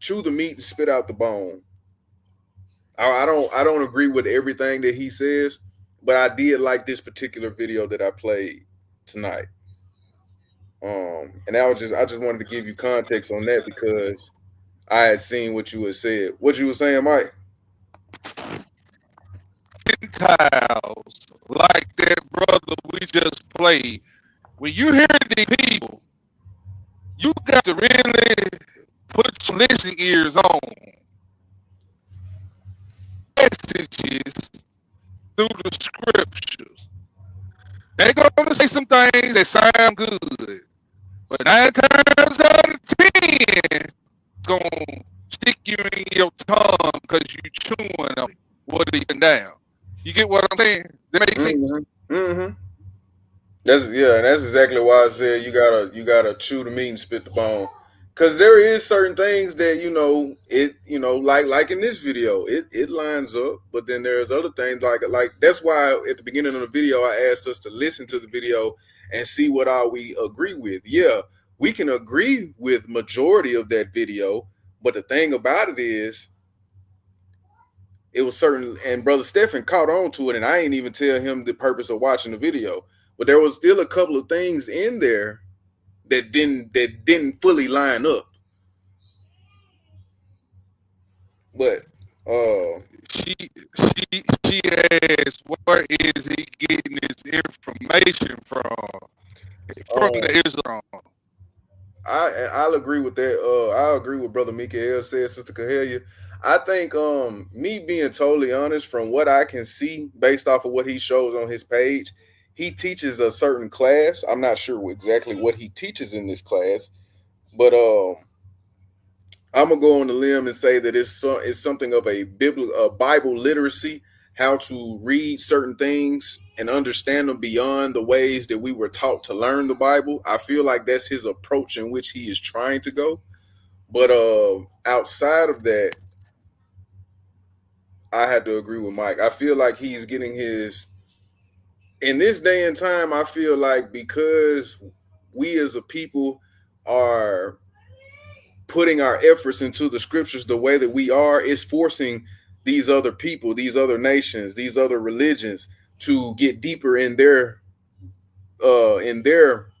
chew the meat and spit out the bone. I don't agree with everything that he says, but I did like this particular video that I played tonight. And I just wanted to give you context on that because I had seen what you had said. What you were saying, Mike?
Gentiles like that brother we just played. When you hear these people, you got to really put your listening ears on. Messages through the scriptures. They're going to say some things that sound good, but 9 times out of 10, it's going to stick you in your tongue because you chewing on it, watering down. You get what I'm saying? That makes sense.
Mm-hmm. That's exactly why I said you gotta chew the meat and spit the bone. Cause there is certain things that like in this video, it lines up, but then there's other things like that's why at the beginning of the video I asked us to listen to the video and see what all we agree with. Yeah, we can agree with majority of that video, but the thing about it is it was certain, and Brother Stephen caught on to it, and I ain't even tell him the purpose of watching the video. But there was still a couple of things in there that didn't fully line up. But
she asked, where is he getting his information from? From the Israel.
I'll agree with that. I'll agree with Brother Mikael said, Sister Cahelia. I think me being totally honest, from what I can see based off of what he shows on his page, he teaches a certain class. I'm not sure exactly what he teaches in this class, but I'm gonna go on the limb and say that it's something of a Bible literacy, how to read certain things and understand them beyond the ways that we were taught to learn the Bible. I feel like that's his approach in which he is trying to go. But outside of that, I had to agree with Mike. I feel like he's getting his, in this day and time, I feel like because we as a people are putting our efforts into the scriptures the way that we are, it's forcing these other people, these other nations, these other religions to get deeper in their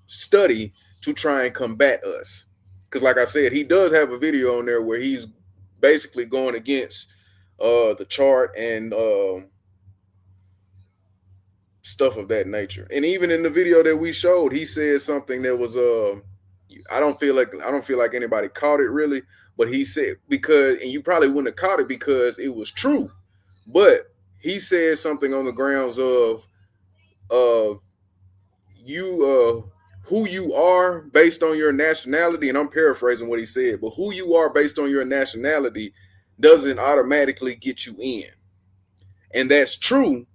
study to try and combat us. Because like I said, he does have a video on there where he's basically going against the chart and stuff of that nature. And even in the video that we showed, he said something that was I don't feel like anybody caught it really, but he said, because, and you probably wouldn't have caught it because it was true, but he said something on the grounds of you who you are based on your nationality, and I'm paraphrasing what he said, but who you are based on your nationality doesn't automatically get you in. And that's true,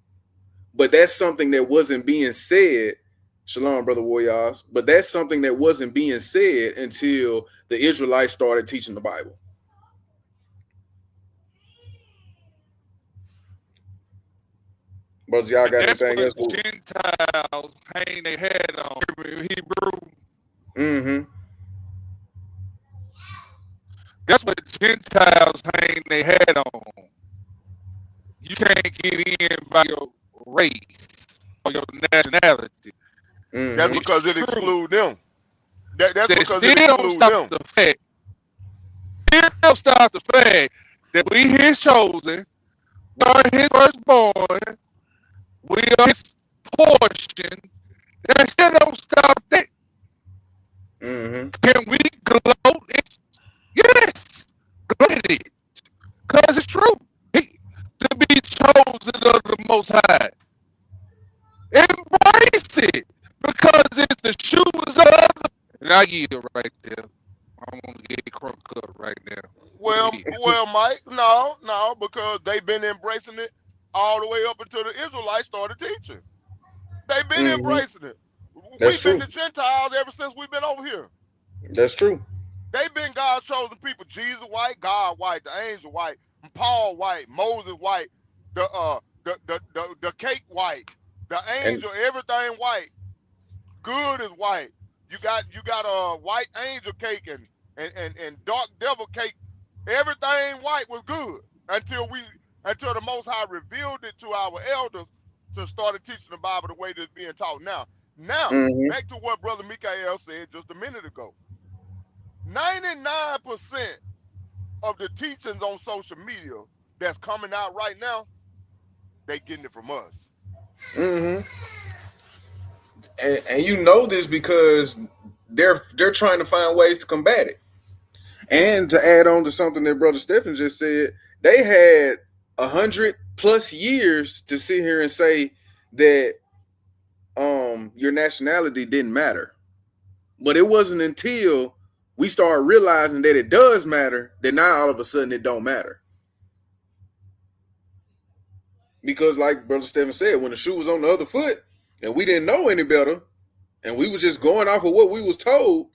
but that's something that wasn't being said. Shalom, Brother YAH'S. But that's something that wasn't being said until the Israelites started teaching the Bible. Brothers, y'all got anything else?
Gentiles hang their head on Hebrew.
Mm-hmm.
That's what Gentiles hang their head on. You can't get in by your race or your nationality.
Mm-hmm.
That's because it excludes them. That's because it
still
excludes
stop
them.
the fact. Still stop the fact that we his chosen, we are his firstborn, we are his portion. That still don't stop that.
Mm-hmm.
Can we gloat it? Yes, gloat it, because it's true. To be chosen of the Most High, embrace it, because it's the shoes of the. And I yield right there. I want to get crunk up right now.
Well, Mike, no, because they've been embracing it all the way up until the Israelites started teaching. They've been embracing it. We've been the Gentiles ever since we've been over here.
That's true.
They've been God's chosen people. Jesus white, God white, the angel white, Paul white, Moses white, the cake white, the angel, everything white. Good is white. You got a white angel cake and dark devil cake. Everything white was good until the Most High revealed it to our elders to start teaching the Bible the way that it's being taught now. Now, back to what Brother Mikael said just a minute ago. 99% of the teachings on social media that's coming out right now, they getting it from us.
And you know this because they're trying to find ways to combat it. And to add on to something that Brother Stephen just said, they had 100+ years to sit here and say that your nationality didn't matter. But it wasn't until we started realizing that it does matter that now all of a sudden it don't matter. Because like Brother Stephen said, when the shoe was on the other foot and we didn't know any better and we were just going off of what we was told,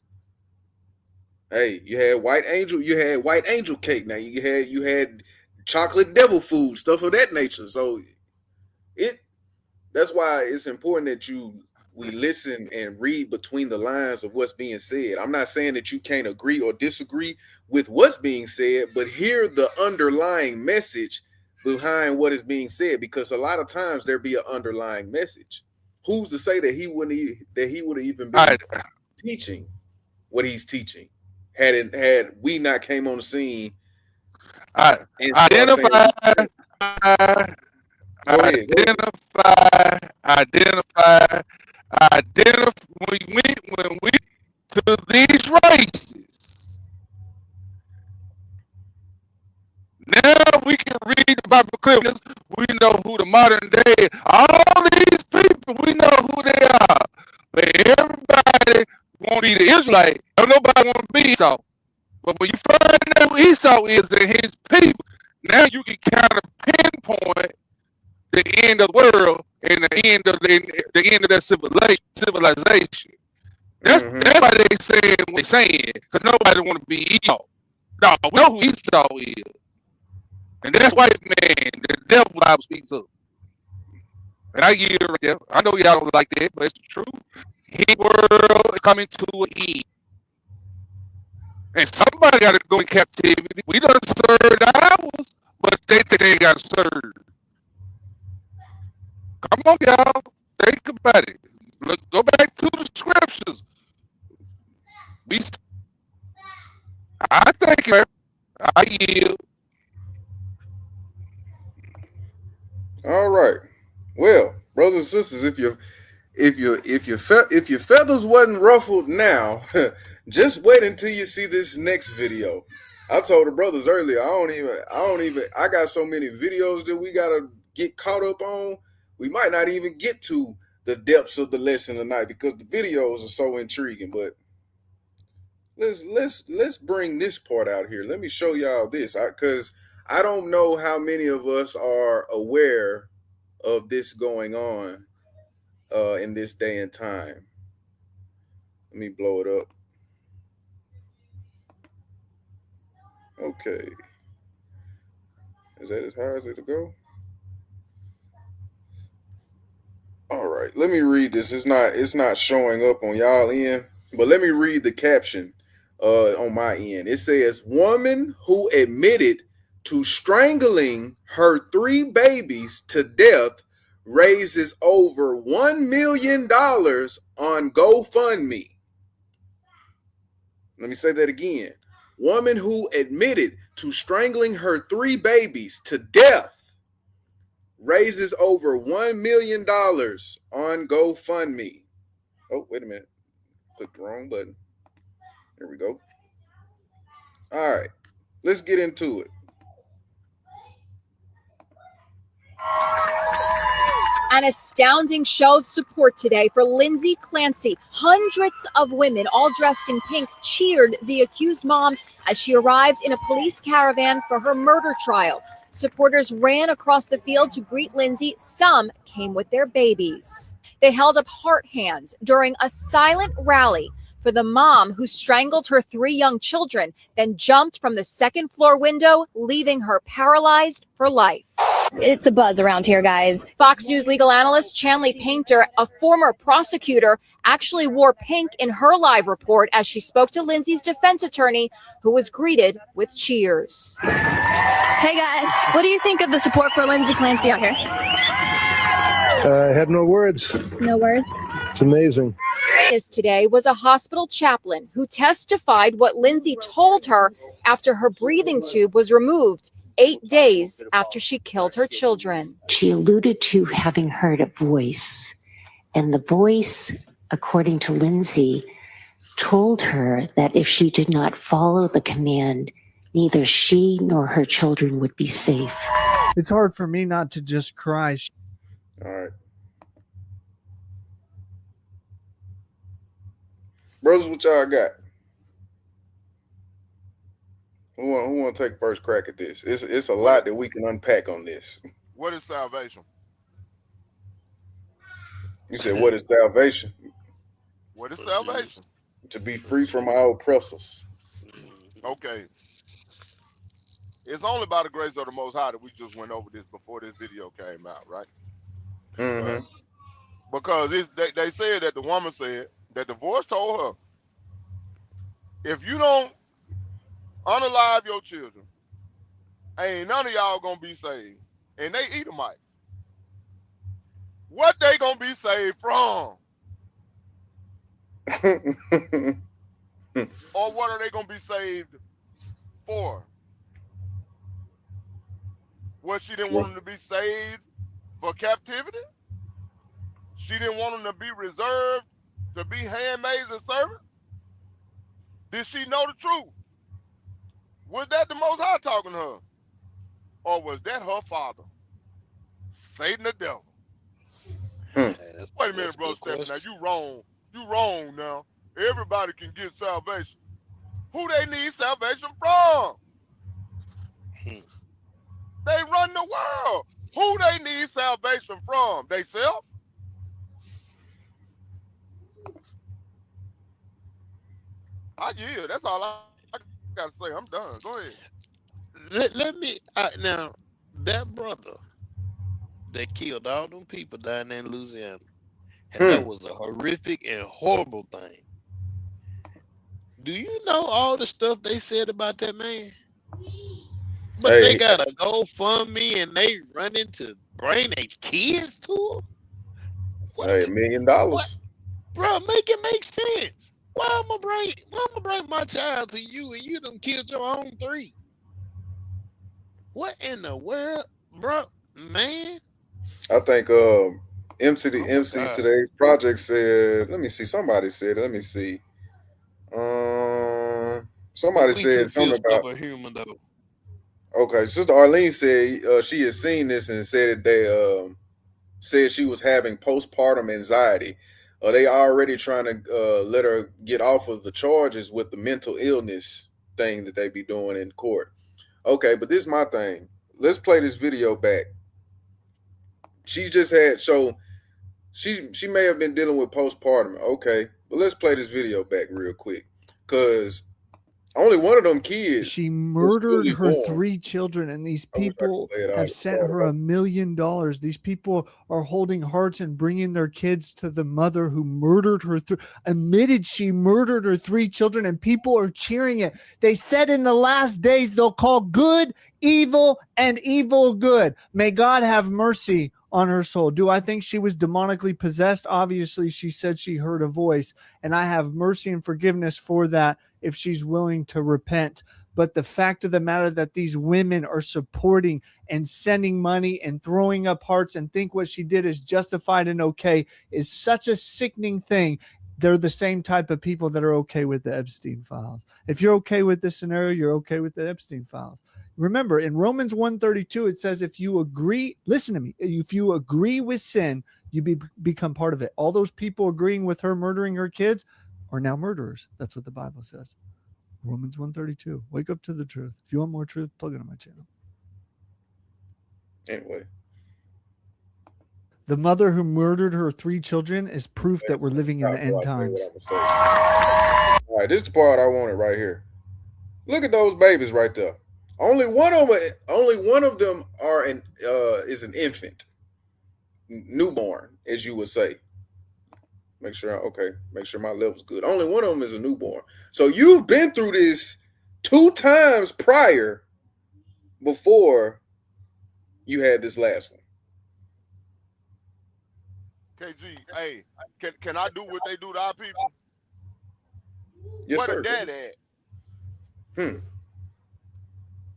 hey, you had white angel cake. Now you had chocolate devil food, stuff of that nature. So that's why it's important that we listen and read between the lines of what's being said. I'm not saying that you can't agree or disagree with what's being said, but hear the underlying message behind what is being said, because a lot of times there be an underlying message. Who's to say that he would have even been teaching what he's teaching had we not came on the scene?
Identify when we to these races. Now we can read the Bible clearly. We know who the modern day, all these people, we know who they are. But everybody want to be the Israelite. Nobody want to be Esau. But when you find out who Esau is and his people, now you can kind of pinpoint the end of the world and the end of that civilization. That's why they saying what they saying, because nobody want to be Esau. No, we know who Esau is. And that's white man, the devil Bible speaks of. And I give it right there. I know y'all don't like that, but it's the truth. His world is coming to an end. And somebody got to go in captivity. We done served ours, but they think they ain't got to serve. Come on, y'all. Think about it. Look, go back to the scriptures. I think I yield.
All right. Well, brothers and sisters, if your feathers wasn't ruffled now, just wait until you see this next video. I told the brothers earlier, I got so many videos that we gotta get caught up on. We might not even get to the depths of the lesson tonight because the videos are so intriguing. But let's bring this part out here. Let me show y'all this, because I don't know how many of us are aware of this going on in this day and time. Let me blow it up. Okay. Is that as high as it'll go? All right, let me read this. It's not showing up on y'all end, but let me read the caption on my end. It says, "Woman who admitted to strangling her 3 babies to death raises over $1 million on GoFundMe." Let me say that again. Woman who admitted to strangling her 3 babies to death raises over $1 million on GoFundMe. Oh, wait a minute. Clicked the wrong button. There we go. All right, let's get into it.
An astounding show of support today for Lindsay Clancy. Hundreds of women, all dressed in pink, cheered the accused mom as she arrived in a police caravan for her murder trial. Supporters ran across the field to greet Lindsay. Some came with their babies. They held up heart hands during a silent rally. for the mom who strangled her 3 young children, then jumped from the second-floor window, leaving her paralyzed for life.
It's a buzz around here, guys.
Fox News legal analyst Chanley Painter, a former prosecutor, actually wore pink in her live report as she spoke to Lindsay's defense attorney, who was greeted with cheers.
Hey, guys. What do you think of the support for Lindsay Clancy out here?
I have no words.
No words?
It's amazing.
Today was a hospital chaplain who testified what Lindsay told her after her breathing tube was removed 8 days after she killed her children.
She alluded to having heard a voice, and the voice, according to Lindsay, told her that if she did not follow the command, neither she nor her children would be safe.
It's hard for me not to just cry.
All right. Brothers, what y'all got? Who want to take first crack at this? It's a lot that we can unpack on this.
What is salvation?
You said, what is salvation?
What is salvation?
To be free from our oppressors.
Okay. It's only by the grace of the Most High that we just went over this before this video came out, right?
Mm-hmm.
Because they said that the woman said that the voice told her, if you don't unalive your children, ain't none of y'all gonna be saved. And they Edomites. What they gonna be saved from? Or what are they gonna be saved for? What, she didn't want them to be saved for captivity? She didn't want them to be reserved to be handmaids and servants? Did she know the truth? Was that the Most High talking to her? Or was that her father? Satan the devil. Wait a minute, Brother Stephen. Now you wrong. You wrong now. Everybody can get salvation. Who they need salvation from? They run the world. Who they need salvation from? They self? Yeah, that's all I gotta say. I'm done. Go ahead.
Let me now, that brother that killed all them people down there in Louisiana, and that was a horrific and horrible thing. Do you know all the stuff they said about that man? But they got a GoFundMe and they running to bring their kids to him?
What? Hey, $1 million. What?
Bro, make it make sense. Why I'm gonna bring my child to you and you done killed your own 3? What in the world, bro? Man.
I think MC today's project said, let me see, somebody said, let me see. Somebody said something about
a human though.
Okay, Sister Arlene said she had seen this and said that they said she was having postpartum anxiety. They already trying to let her get off of the charges with the mental illness thing that they be doing in court. Okay, but this is my thing. Let's play this video back. She just had she may have been dealing with postpartum. Okay, but let's play this video back real quick, because only one of them kids.
She murdered her 3 children, and these people have sent her $1 million. These people are holding hearts and bringing their kids to the mother who murdered her. Admitted she murdered her 3 children, and people are cheering it. They said in the last days they'll call good evil and evil good. May God have mercy on her soul. Do I think she was demonically possessed? Obviously, she said she heard a voice, and I have mercy and forgiveness for that if she's willing to repent. But the fact of the matter that these women are supporting and sending money and throwing up hearts and think what she did is justified and okay is such a sickening thing. They're the same type of people that are okay with the Epstein files. If you're okay with this scenario, you're okay with the Epstein files. Remember, in Romans 1:32, it says, if you agree, listen to me, if you agree with sin, you become part of it. All those people agreeing with her murdering her kids are now murderers. That's what the Bible says. Romans 1:32. Wake up to the truth. If you want more truth, plug into my channel.
Anyway.
The mother who murdered her 3 children is proof that we're living in the end times.
All right, this is the part I wanted right here. Look at those babies right there. Only one of them is an infant, newborn, as you would say. Make sure my level's good. Only one of them is a newborn. So you've been through this 2 times prior before you had this last one.
KG, hey, can I do what they do to our people?
Yes,
Where
sir.
the daddy at?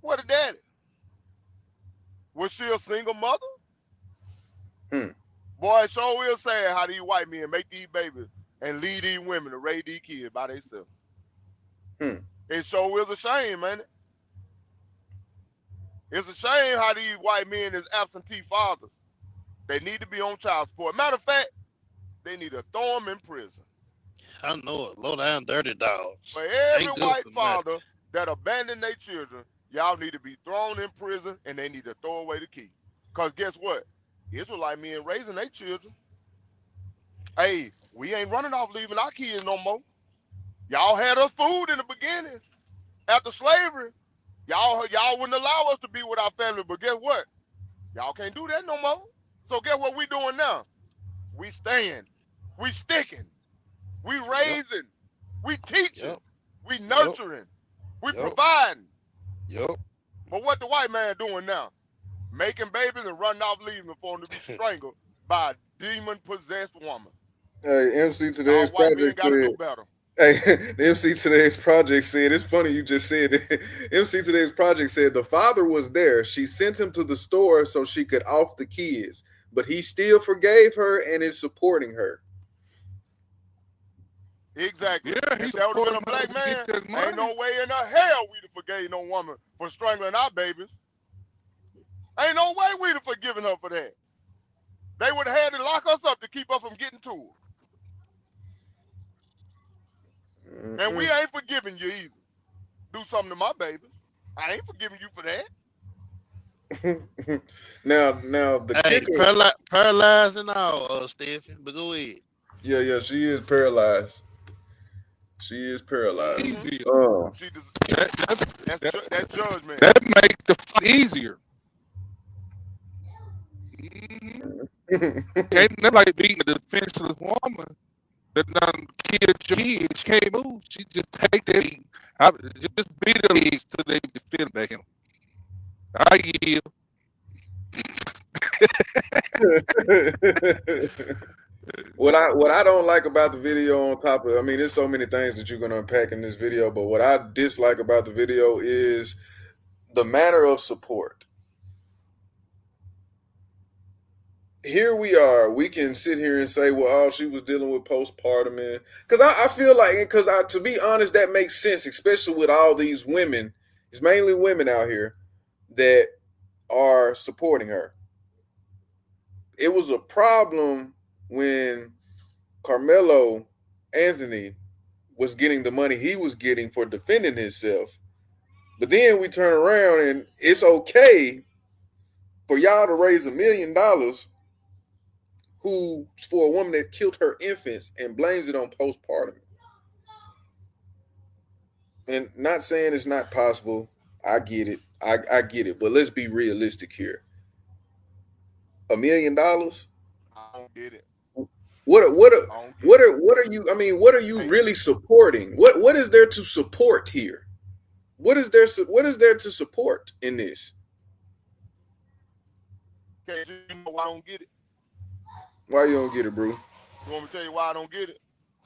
Where the daddy? Was she a single mother? Boy, sure will say how these white men make these babies and leave these women to raise these kids by themselves. It sure is a shame, man. It's a shame how these white men is absentee fathers. They need to be on child support. Matter of fact, they need to throw them in prison.
I know it. Low down dirty dogs.
For every
Ain't good
white
for
father that abandoned their children, y'all need to be thrown in prison and they need to throw away the key. Because guess what? Israelite men raising their children. Hey, we ain't running off leaving our kids no more. Y'all had us food in the beginning. After slavery, y'all wouldn't allow us to be with our family, but guess what? Y'all can't do that no more. So guess what we doing now? We staying. We sticking. We raising. We teaching. We nurturing. We providing. But what the white man doing now? Making babies and running off leaving for them to be strangled by a demon-possessed woman.
Hey, MC Today's Project
gotta
said.
do better.
Hey, the MC Today's Project said, it's funny you just said it. MC Today's Project said the father was there. She sent him to the store so she could off the kids, but he still forgave her and is supporting her.
Exactly.
Yeah,
If that would have been a black man, ain't no way in the hell we'd have forgave no woman for strangling our babies. Ain't no way we'd have forgiven her for that. They would have had to lock us up to keep us from getting to her. And we ain't forgiving you either. Do something to my babies. I ain't forgiving you for that.
now the
kicker, paralyzed and all, Stephen. But go ahead.
Yeah, she is paralyzed. She is paralyzed.
Easier.
That's judgment.
That makes the fight easier. Ain't nothing like beating a defenseless woman that done killed your kids. She can't move. She just take that. Just beat her legs till they feel back in. I yield.
What I don't like about the video, on top of, I mean, there's so many things that you're going to unpack in this video, but what I dislike about the video is the manner of support. Here we are. We can sit here and say, well, oh, she was dealing with postpartum. Because I feel like, because to be honest, that makes sense, especially with all these women. It's mainly women out here that are supporting her. It was a problem when Carmelo Anthony was getting the money he was getting for defending himself. But then we turn around and it's okay for y'all to raise $1 million for a woman that killed her infants and blames it on postpartum. And not saying it's not possible. I get it. I get it. But let's be realistic here. $1 million?
I don't get it.
What are you? I mean, what are you really supporting? What is there to support here? What is there to support in this?
Okay, you know why I don't get it?
Why you don't get it, bro?
You want me to tell you why I don't get it?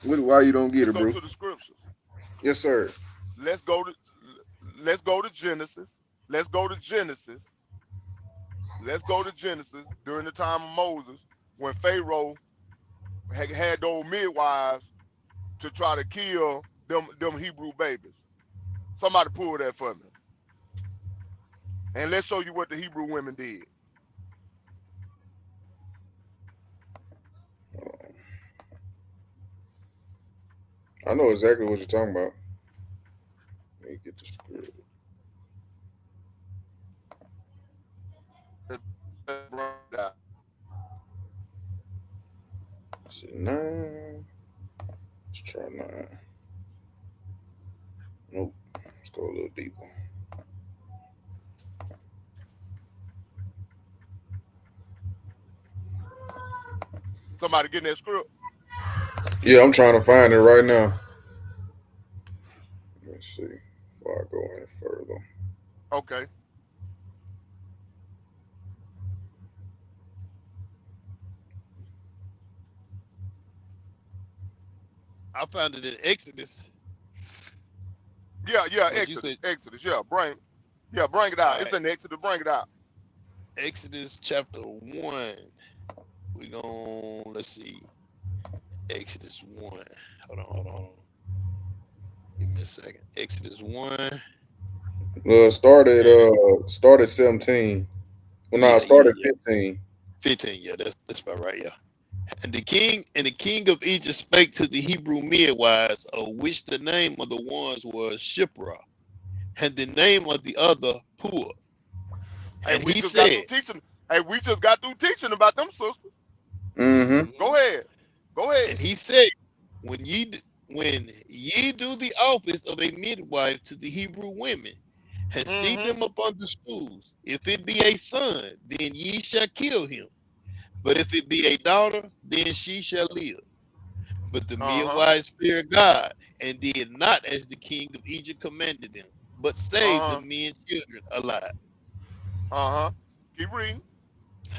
Why you don't get it, bro?
Let's go to the scriptures.
Yes, sir.
Let's go to Genesis. Let's go to Genesis. Let's go to Genesis during the time of Moses, when Pharaoh had those midwives to try to kill them Hebrew babies. Somebody pull that for me. And let's show you what the Hebrew women did.
I know exactly what you're talking about. Let me get the script. Is it 9? Let's try 9. Nope. Let's go a little deeper.
Somebody getting that script?
Yeah, I'm trying to find it right now. Let's see before I go any further.
Okay.
I found it in Exodus.
Yeah,
What you say?
Exodus. Yeah, bring it out.
All
It's
right.
in Exodus. Bring it out.
Exodus chapter 1. Let's see. Exodus 1. Hold on. Give me a second. Exodus 1.
Started 17. Well, no,
Yeah,
it started 15.
15. Yeah, that's about right. Yeah. And the king of Egypt spake to the Hebrew midwives, of which the name of the ones was Shipra, and the name of the other Pua.
Hey,
And
we
he
just got through
said,
teaching. Hey, we just got through teaching about them sisters.
Mm-hmm.
Go ahead.
and he said, when ye do the office of a midwife to the Hebrew women, and see
Mm-hmm.
them upon the stools, if it be a son, then ye shall kill him. But if it be a daughter, then she shall live. But the
Uh-huh.
midwives feared God, and did not as the king of Egypt commanded them, but saved the
Uh-huh.
men's children alive.
Uh-huh. Keep reading.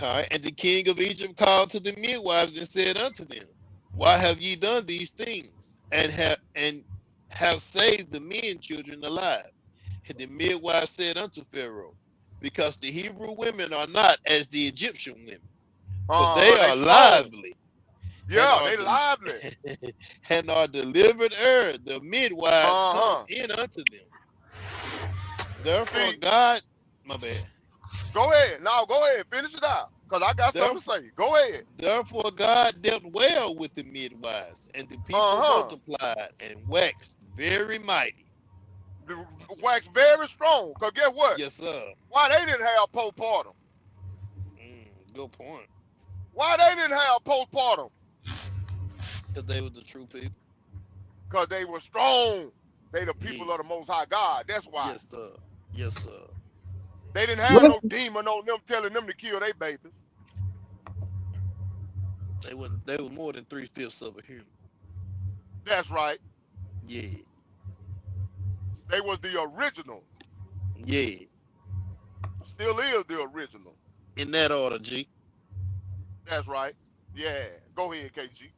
All right. And the king of Egypt called to the midwives and said unto them, why have ye done these things, and have saved the men children alive? And the midwives said unto Pharaoh, because the Hebrew women are not as the Egyptian women, for they
They
are
strong.
lively and
Yeah,
are
they lively.
and are delivered the midwives come
Uh-huh.
in unto them. Therefore
See,
God, my bad.
go ahead. Now go ahead. Finish it out. Because I got something to
Therefore,
say. Go ahead.
therefore God dealt well with the midwives, and the people
Uh-huh.
multiplied and waxed very mighty.
The wax very strong. Because guess what?
Yes, sir.
Why they didn't have postpartum?
Good point.
Why they didn't have postpartum?
Because they were the true people.
Because they were strong. They the people
Yeah.
of the Most High God. That's why.
Yes, sir. Yes, sir.
They didn't have
What?
no demon on them telling them to kill their babies.
They were more than 3/5 of a human.
That's right.
Yeah.
They was the original.
Yeah.
Still is the original.
In that order, G.
That's right. Yeah. Go ahead, KG.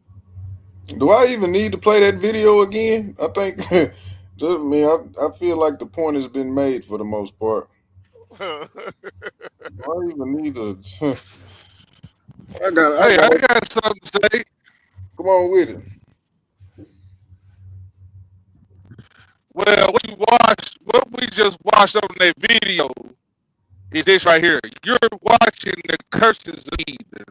Do I even need to play that video again? I think, I feel like the point has been made for the most part. Do I even need to? I
Hey, I
got.
got something to say.
Come on with it.
Well, what we just watched on that video is this right here. You're watching the curses of heathen.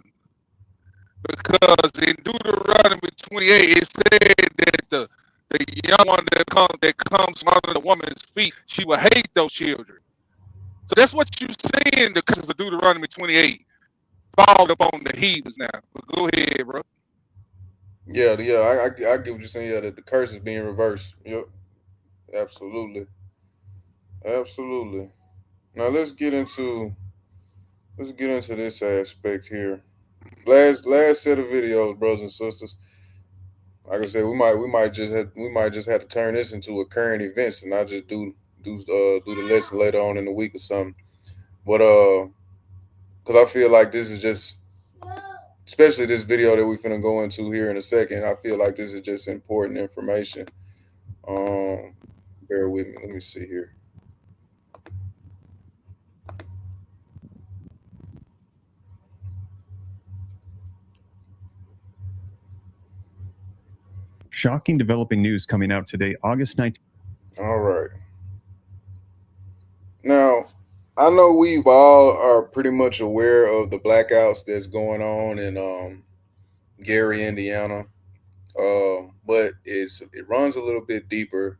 Because in Deuteronomy 28, it said that the young one that comes from under the woman's feet, she will hate those children. So that's what you're saying, the curses of Deuteronomy 28 fall upon the heathens now. But go ahead, bro.
Yeah. I get what you're saying. Yeah, that the curse is being reversed. Yep. Absolutely. Now let's get into this aspect here. Last set of videos, brothers and sisters. Like I said, we might just have to turn this into a current events and not just do the lesson later on in the week or something. But because I feel like this is just, especially this video that we're finna go into here in a second, I feel like this is just important information. Bear with me. Let me see here.
Shocking developing news coming out today, August 19th.
All right. Now, I know we've all are pretty much aware of the blackouts that's going on in Gary, Indiana. But it runs a little bit deeper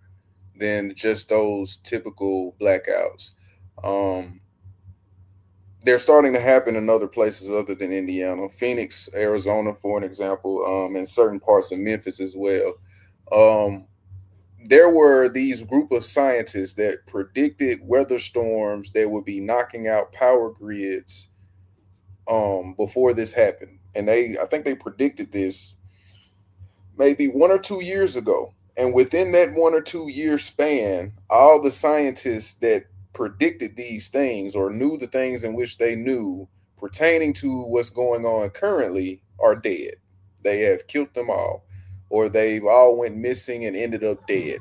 than just those typical blackouts. they're starting to happen in other places other than Indiana, Phoenix, Arizona, for an example, and certain parts of Memphis as well. Um, there were these group of scientists that predicted weather storms that would be knocking out power grids before this happened. And I think they predicted this maybe 1 or 2 years ago. And within that 1 or 2 year span, all the scientists that predicted these things or knew the things in which they knew pertaining to what's going on currently are dead. They have killed them all, or they've all went missing and ended up dead.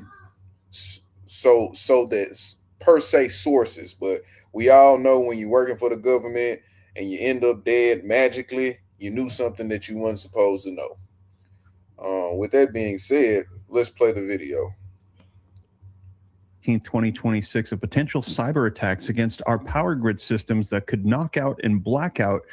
So that's per se sources, but we all know when you're working for the government and you end up dead magically, you knew something that you weren't supposed to know. With that being said, let's play the video.
2026 of potential cyber attacks against our power grid systems that could knock out and black out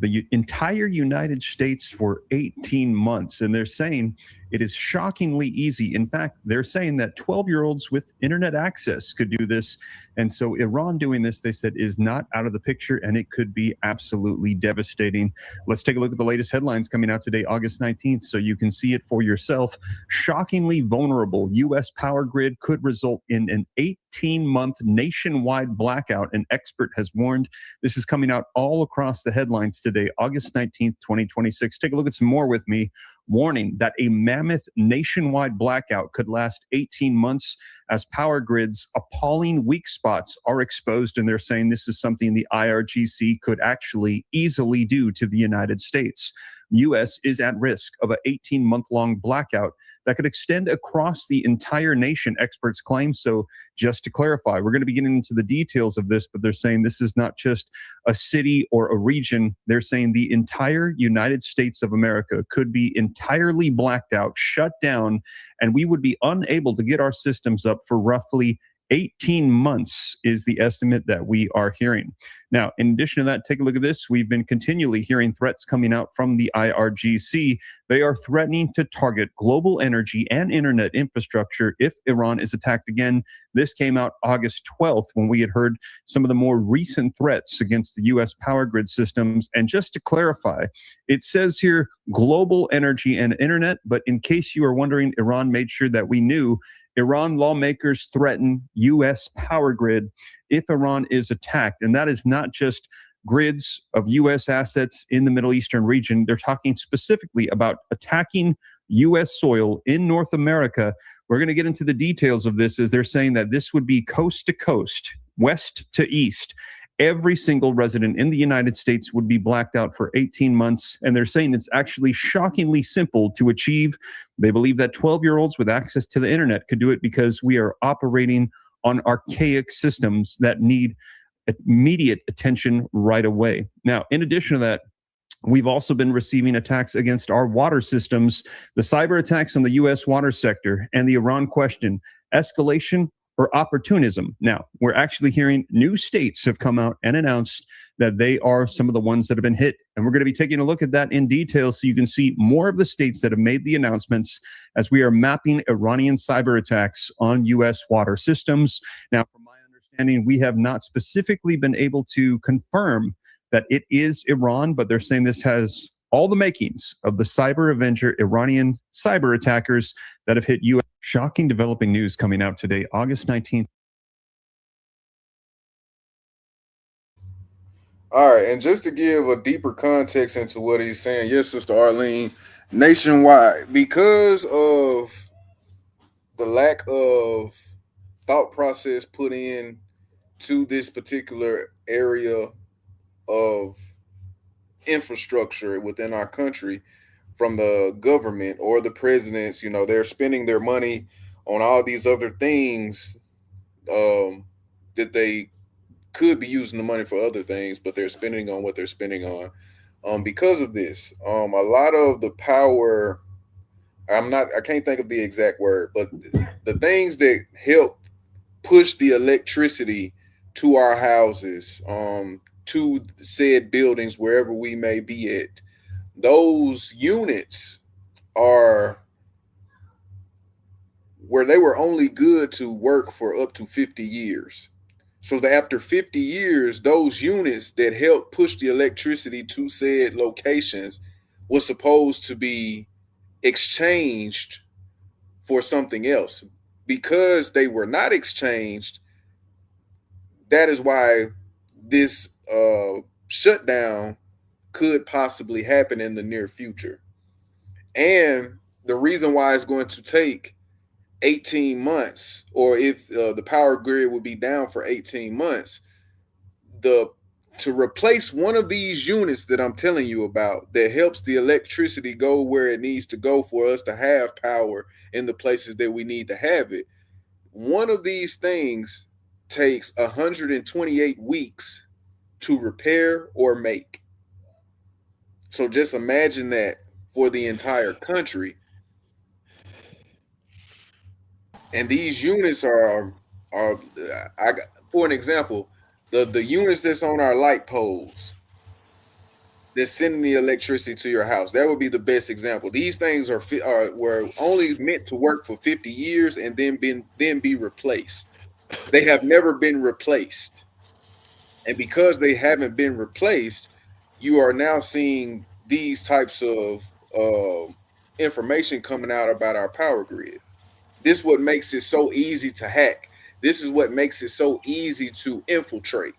the entire United States for 18 months. And they're saying it is shockingly easy. In fact, they're saying that 12-year-olds with internet access could do this. And so Iran doing this, they said, is not out of the picture, and it could be absolutely devastating. Let's take a look at the latest headlines coming out today, August 19th, so you can see it for yourself. Shockingly vulnerable U.S. power grid could result in an 18-month nationwide blackout, an expert has warned. This is coming out all across the headlines today, August 19th, 2026. Take a look at some more with me. Warning that a mammoth nationwide blackout could last 18 months as power grids' appalling weak spots are exposed. And they're saying this is something the IRGC could actually easily do to the United States. U.S. is at risk of an 18-month-long blackout that could extend across the entire nation, experts claim. So just to clarify, we're going to be getting into the details of this, but they're saying this is not just a city or a region. They're saying the entire United States of America could be entirely blacked out, shut down, and we would be unable to get our systems up for roughly 18 months is the estimate that we are hearing. Now, in addition to that, take a look at this. We've been continually hearing threats coming out from the IRGC. They are threatening to target global energy and internet infrastructure if Iran is attacked again. This came out August 12th when we had heard some of the more recent threats against the U.S. power grid systems. And just to clarify, it says here global energy and internet, but in case you are wondering, Iran made sure that we knew Iran lawmakers threaten U.S. power grid if Iran is attacked. And that is not just grids of U.S. assets in the Middle Eastern region. They're talking specifically about attacking U.S. soil in North America. We're going to get into the details of this as they're saying that this would be coast to coast, west to east. Every single resident in the United States would be blacked out for 18 months. And they're saying it's actually shockingly simple to achieve. They believe that 12-year-olds with access to the internet could do it because we are operating on archaic systems that need immediate attention right away. Now, in addition to that, we've also been receiving attacks against our water systems, the cyber attacks on the U.S. water sector, and the Iran question, escalation or opportunism. Now, we're actually hearing new states have come out and announced that they are some of the ones that have been hit. And we're going to be taking a look at that in detail so you can see more of the states that have made the announcements as we are mapping Iranian cyber attacks on U.S. water systems. Now, from my understanding, we have not specifically been able to confirm that it is Iran, but they're saying this has all the makings of the cyber avenger Iranian cyber attackers that have hit U.S. Shocking developing news coming out today, August 19th.
All right, and just to give a deeper context into what he's saying, yes, Sister Arlene, nationwide, because of the lack of thought process put in to this particular area of infrastructure within our country from the government or the presidents, they're spending their money on all these other things that they could be using the money for other things, but they're spending on what they're spending on. Because of this, a lot of the power, I can't think of the exact word, but the things that help push the electricity to our houses, to said buildings, wherever we may be at, those units are where they were only good to work for up to 50 years. So that after 50 years, those units that helped push the electricity to said locations was supposed to be exchanged for something else. Because they were not exchanged, that is why this shutdown could possibly happen in the near future. And the reason why it's going to take 18 months, or if the power grid will be down for 18 months, the to replace one of these units that I'm telling you about that helps the electricity go where it needs to go for us to have power in the places that we need to have it. One of these things takes 128 weeks to repair or make. So just imagine that for the entire country. And these units are for an example, the units that's on our light poles that's sending the electricity to your house. That would be the best example. These things were only meant to work for 50 years and then be replaced. They have never been replaced. And because they haven't been replaced, you are now seeing these types of information coming out about our power grid. This is what makes it so easy to hack. This is what makes it so easy to infiltrate.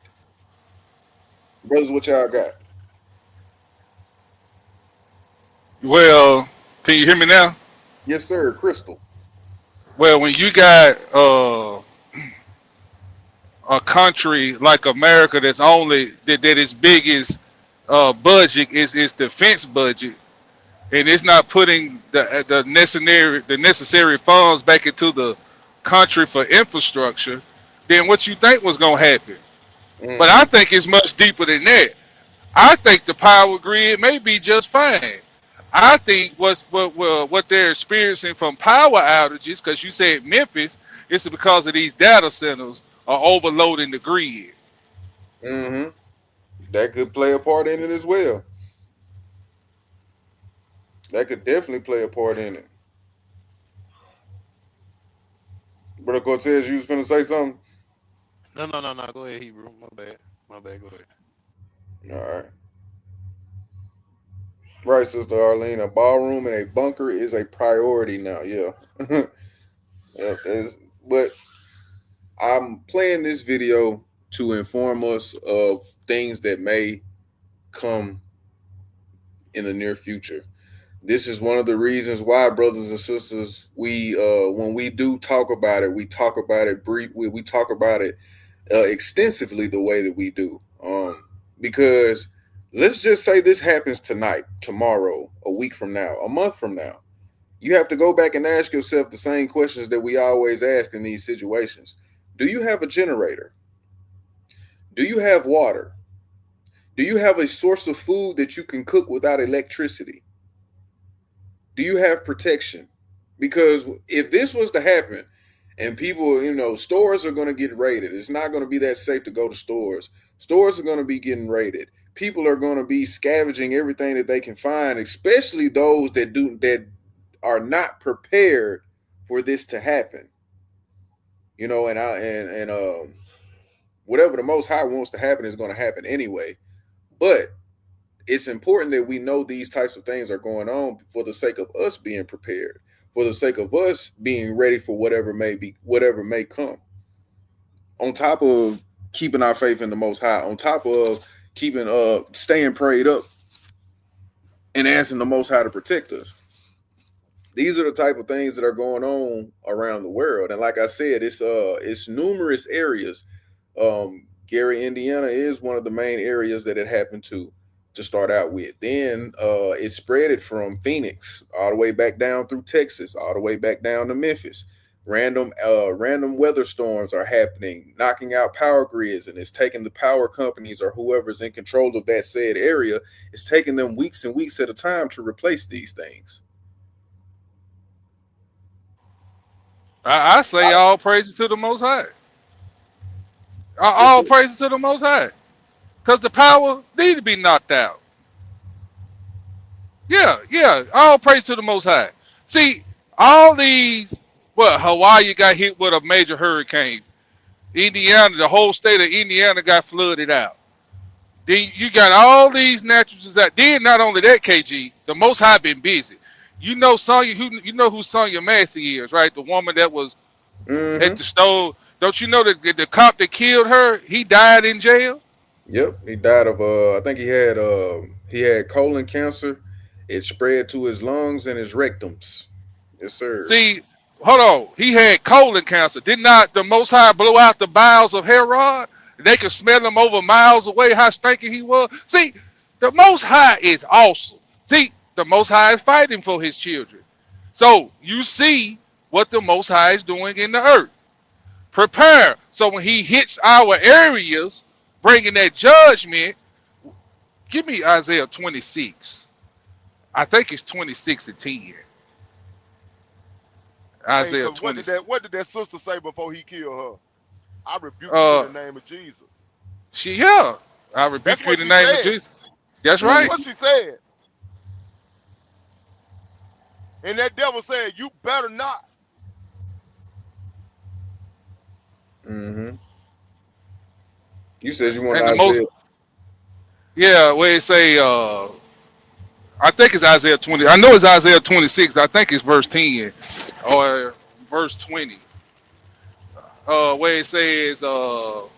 Brothers, what y'all got?
Well, can you hear me now?
Yes, sir, Crystal.
Well, when you got a country like America that's only that its biggest budget is defense budget, and it's not putting the necessary funds back into the country for infrastructure, then what you think was gonna happen? But I think it's much deeper than that. I think the power grid may be just fine. I think what they're experiencing from power outages, because you said Memphis, it's because of these data centers are overloading the grid.
Mm-hmm. That could play a part in it as well. That could definitely play a part in it. Brother Cortez, you was finna say something?
No. Go ahead, Hebrew. My bad. Go ahead.
All right. Right, Sister Arlene. A ballroom and a bunker is a priority now. Yeah. Yeah. But I'm playing this video to inform us of things that may come in the near future. This is one of the reasons why, brothers and sisters, we when we do talk about it, we talk about it we talk about it extensively the way that we do. Because let's just say this happens tonight, tomorrow, a week from now, a month from now. You have to go back and ask yourself the same questions that we always ask in these situations. Do you have a generator? Do you have water? Do you have a source of food that you can cook without electricity? Do you have protection? Because if this was to happen and people, stores are going to get raided, it's not going to be that safe to go to stores. Stores are going to be getting raided. People are going to be scavenging everything that they can find, especially those that are not prepared for this to happen. Whatever the Most High wants to happen is going to happen anyway. But it's important that we know these types of things are going on for the sake of us being prepared, for the sake of us being ready for whatever may come. On top of keeping our faith in the Most High, on top of staying prayed up and asking the Most High to protect us. These are the type of things that are going on around the world. And like I said, it's numerous areas. Gary, Indiana is one of the main areas that it happened to start out with. Then it spread it from Phoenix all the way back down through Texas, all the way back down to Memphis. Random weather storms are happening, knocking out power grids, and it's taking the power companies or whoever's in control of that said area, it's taking them weeks and weeks at a time to replace these things.
I say all praises to the Most High. All praises to the Most High. Because the power need to be knocked out. Yeah. All praise to the Most High. See, all these, Hawaii got hit with a major hurricane. Indiana, the whole state of Indiana got flooded out. Then you got all these natural disasters. Then not only that, KG, the Most High been busy. You know Sonya, who Sonya Massey is, right? The woman that was at the stove. Don't you know that the cop that killed her, he died in jail?
Yep, he died of I think he had colon cancer. It spread to his lungs and his rectums. Yes, sir.
See, hold on. He had colon cancer. Did not the Most High blow out the bowels of Herod? They could smell him over miles away, how stinky he was. See, the Most High is awesome. See, the Most High is fighting for his children. So you see what the Most High is doing in the earth. Prepare. So when he hits our areas, bringing that judgment, give me Isaiah 26. I think it's 26 and 10. Isaiah 26.
What did that sister say before he killed her? I rebuke you in the name of Jesus.
I rebuke you in the name of Jesus. That's right.
That's what she said. And that devil said, you better not.
Mm-hmm. You said you want Isaiah.
Where it say, I think it's Isaiah 20. I know it's Isaiah 26. I think it's verse 10 or verse 20. Where it says, go,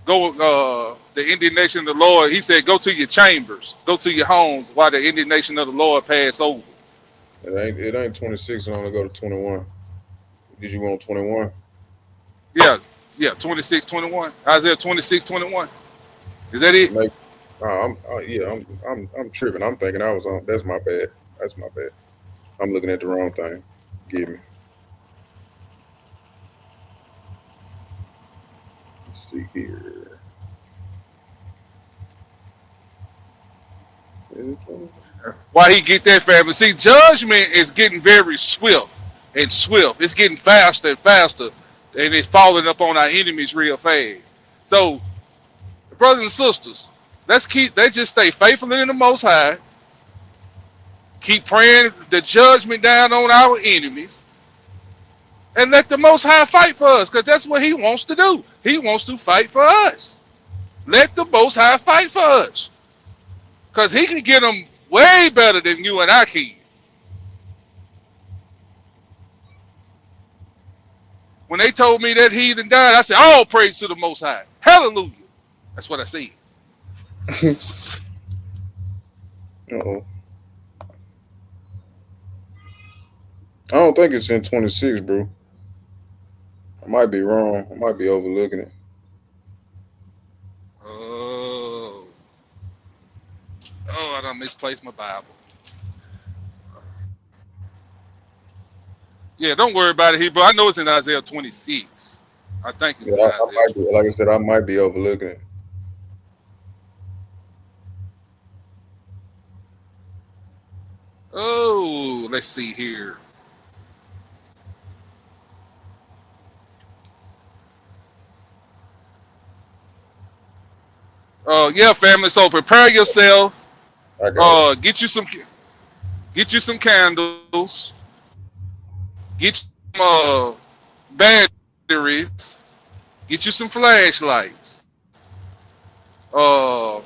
the indignation of the Lord. He said, go to your chambers, go to your homes while the indignation of the Lord pass over.
It ain't 26. I only go to 21. Did you want 21?
Yeah, 26, 21. Isaiah 26, 21. Is that it?
I'm tripping. I'm thinking I was on. That's my bad. I'm looking at the wrong thing. Forgive me. Let's see here.
Why he get that, family? See, judgment is getting very swift and swift. It's getting faster and faster, and it's falling up on our enemies real fast. So, brothers and sisters, let's just stay faithful in the Most High. Keep praying the judgment down on our enemies, and let the Most High fight for us, because that's what he wants to do. He wants to fight for us. Let the Most High fight for us, because he can get them way better than you and I can. When they told me that heathen died, I said, all praise to the Most High. Hallelujah. That's what I said.
Uh-oh. I don't think it's in 26, bro. I might be wrong. I might be overlooking it.
Oh, I done misplaced my Bible. Yeah, don't worry about it, Hebrew. I know it's in Isaiah 26. I think it's in Isaiah.
I might be, like I said, I might be overlooking it.
Oh, let's see here. Yeah, family. So prepare yourself. Get you some candles. Get you some batteries. Get you some flashlights. Buy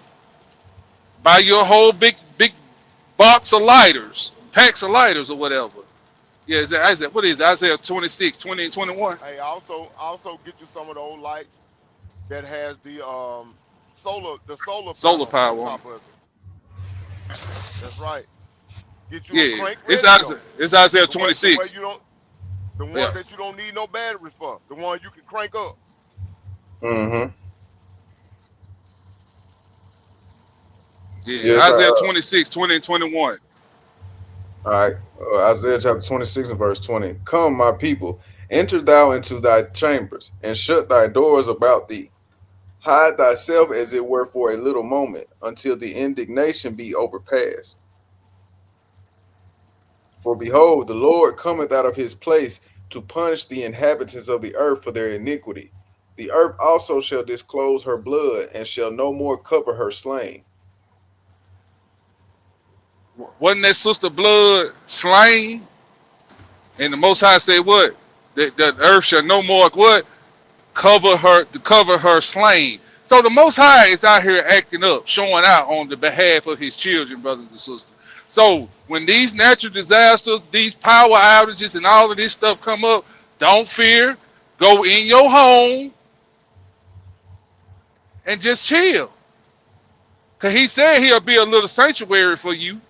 you a whole big box of lighters, packs of lighters or whatever. Yeah, what is it? Isaiah 26, 20 and 21?
Hey, also get you some of those lights that has the solar
power
on
on
top of it. That's right. Get you a
Yeah,
crank
it's Isaiah 26.
The one that you don't need no batteries for. The one you can crank up.
Mm-hmm.
Yeah, Isaiah 26, 20 and 21.
All right. Isaiah chapter 26 and verse 20. Come, my people, enter thou into thy chambers, and shut thy doors about thee. Hide thyself as it were for a little moment, until the indignation be overpast. For behold, the Lord cometh out of his place to punish the inhabitants of the earth for their iniquity. The earth also shall disclose her blood, and shall no more cover her slain.
Wasn't that sister blood slain? And the Most High said what? The earth shall no more what? cover her slain. So the Most High is out here acting up, showing out on the behalf of his children, brothers and sisters. So when these natural disasters, these power outages, and all of this stuff come up, don't fear. Go in your home and just chill. Cause he said he'll be a little sanctuary for you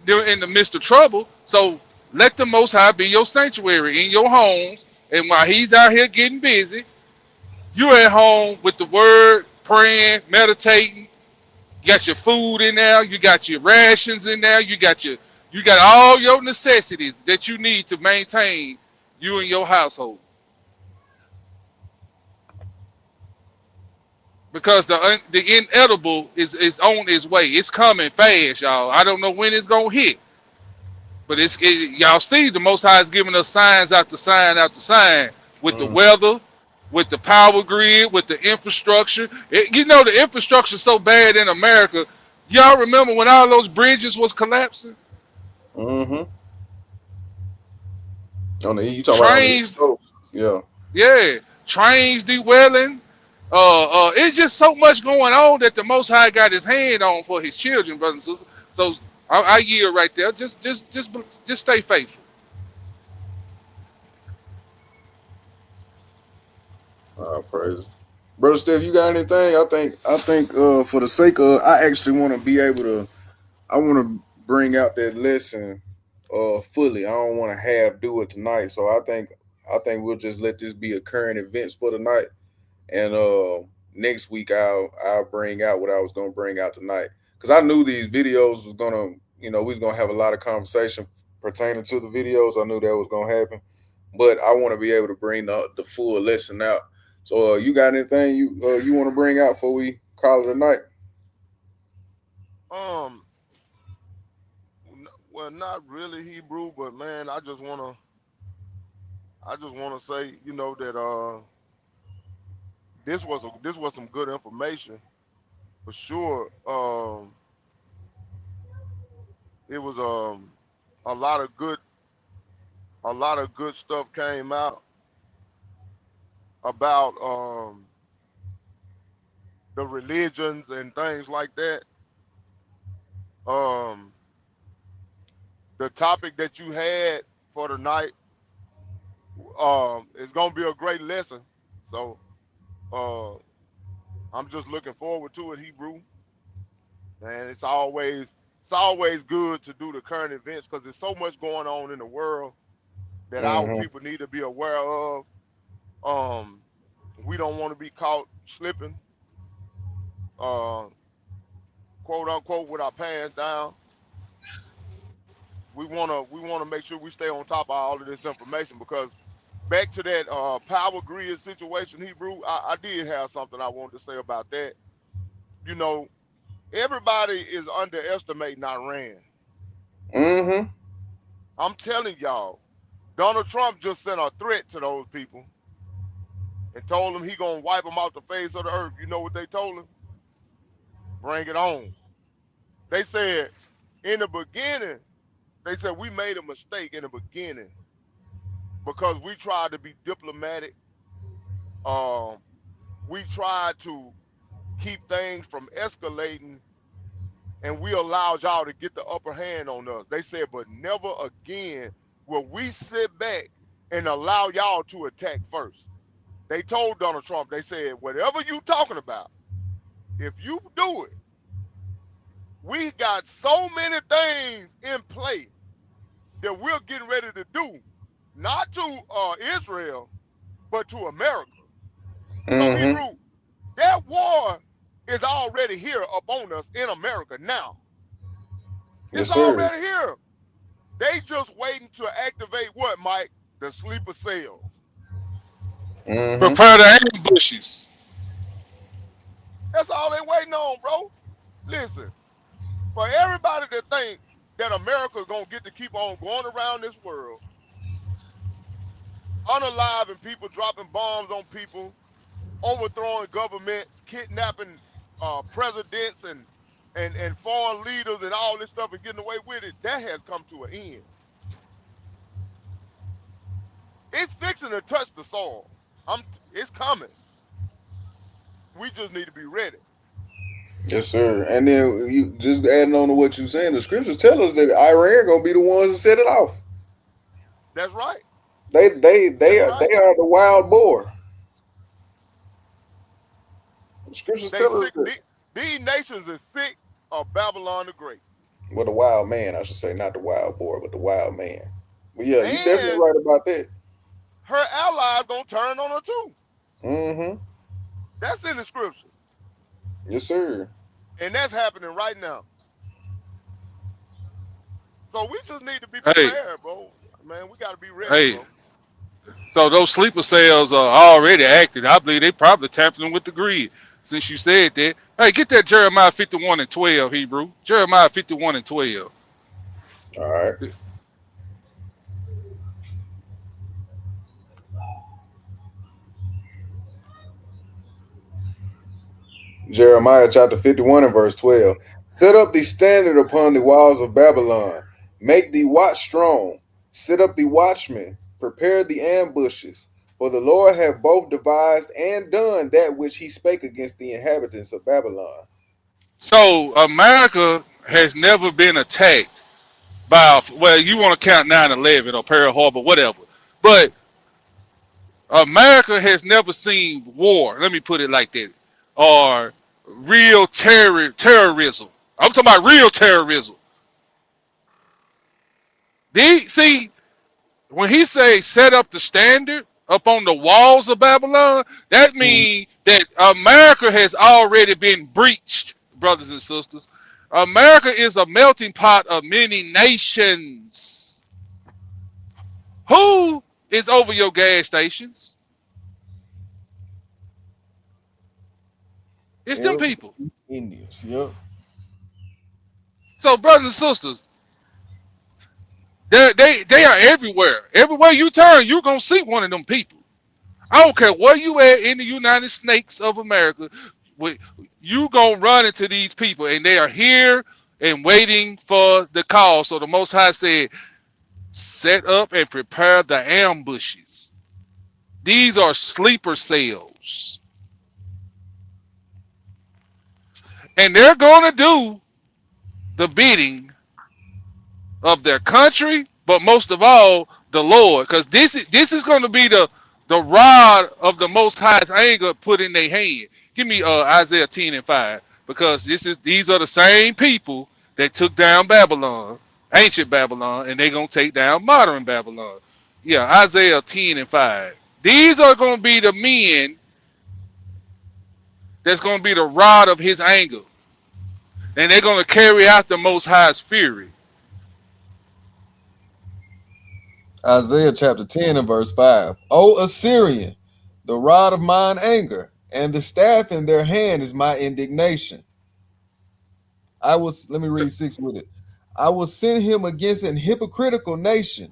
in the midst of trouble. So let the Most High be your sanctuary in your homes. And while he's out here getting busy, you at home with the word, praying, meditating. You got your food in there. You got your rations in there. You got all your necessities that you need to maintain you and your household. Because the inedible is on its way. It's coming fast, y'all. I don't know when it's gonna hit, but y'all see the Most High is giving us signs after sign after sign with the weather, with the power grid, with the infrastructure. The infrastructure is so bad in America. Y'all remember when all those bridges was collapsing?
Mm-hmm. You talking about on the East
Trains,
Coast? Yeah.
yeah, trains dewelling. It's just so much going on that the Most High got His hand on for His children, brothers and sisters. So I yield right there. Just stay faithful.
Praise. Brother Steph, you got anything? I think for the sake of I actually want to be able to I want to bring out that lesson fully. I don't want to half do it tonight. So I think we'll just let this be a current events for tonight. And next week I'll bring out what I was gonna bring out tonight. Because I knew these videos was gonna, we was gonna have a lot of conversation pertaining to the videos. I knew that was gonna happen. But I want to be able to bring the full lesson out. So you got anything you want to bring out before we call it a night?
Well, not really Hebrew, but man, I just wanna say, that this was some good information for sure. It was a lot of good stuff came out about the religions and things like that. Um, the topic that you had for tonight is gonna be a great lesson. So uh, I'm just looking forward to it, Hebrew. And it's always good to do the current events because there's so much going on in the world that our
Mm-hmm.
people need to be aware of. Um, we don't want to be caught slipping, uh, quote unquote, with our pants down. We wanna make sure we stay on top of all of this information because back to that power grid situation, Hebrew, I did have something I wanted to say about that. You know, everybody is underestimating Iran.
Mm-hmm.
I'm telling y'all, Donald Trump just sent a threat to those people and told them he gonna wipe them off the face of the earth. You know what they told him? Bring it on. They said in the beginning, they said we made a mistake in the beginning because we tried to be diplomatic. Um, we tried to keep things from escalating and we allowed y'all to get the upper hand on us. They said, but never again will we sit back and allow y'all to attack first. They told Donald Trump, they said, whatever you talking about, if you do it, we got so many things in play that we're getting ready to do, not to Israel, but to America. So
Mm-hmm.
Hebrew, that war is already here upon us in America now. It's
Yes, sir.
already here. They just waiting to activate what, Mike? The sleeper cells.
Mm-hmm.
Prepare the ambushes.
That's all they waiting on, bro. Listen, for everybody to think that America is gonna get to keep on going around this world, unaliving people, dropping bombs on people, overthrowing governments, kidnapping presidents and foreign leaders and all this stuff and getting away with it, that has come to an end. It's fixing to touch the soil. It's coming. We just need to be ready.
Yes, sir. And then you just adding on to what you're saying, the scriptures tell us that Iran gonna be the ones that set it off.
That's right.
They
That's
are
right.
the wild boar. The scriptures
They
tell us
sick.
that.
These nations are sick of Babylon the Great.
Well, the wild man, I should say, not the wild boar, but the wild man. But yeah, you definitely
And
right about that.
her allies gonna turn on her too.
Mm-hmm.
That's in the scripture.
Yes, sir.
And that's happening right now. So we just need to be
Hey,
prepared, bro. Man, we gotta be ready,
hey.
bro.
So those sleeper cells are already active. I believe they probably tampering with the grid. Since you said that, hey, get that Jeremiah 51 and 12, Hebrew. Jeremiah 51 and 12.
All right. Jeremiah chapter 51 and verse 12. Set up the standard upon the walls of Babylon. Make the watch strong. Set up the watchmen. Prepare the ambushes. For the Lord hath both devised and done that which he spake against the inhabitants of Babylon.
So America has never been attacked by, well, you want to count 9/11 or Pearl Harbor, whatever. But America has never seen war. Let me put it like that, or real terrorism. I'm talking about real terrorism. See, when he say set up the standard up on the walls of Babylon, that means that America has already been breached, brothers and sisters. America is a melting pot of many nations. Who is over your gas stations? It's them
Yep.
people.
Indians. Yep.
So, brothers and sisters, they are everywhere. Everywhere you turn, you're gonna see one of them people. I don't care where you at in the United States of America, you gonna run into these people, and they are here and waiting for the call. So the Most High said, "Set up and prepare the ambushes." These are sleeper cells, and they're gonna do the bidding of their country, but most of all, the Lord, because this is going to be the rod of the Most High's anger put in their hand. Give me Isaiah 10 and 5, because these are the same people that took down Babylon, ancient Babylon, and they're going to take down modern Babylon. Yeah, Isaiah 10 and 5. These are going to be the men that's going to be the rod of his anger, and they're going to carry out the Most High's fury.
Isaiah chapter 10 and verse 5. O Assyrian, the rod of mine anger, and the staff in their hand is my indignation. Let me read 6 with it. I will send him against an hypocritical nation,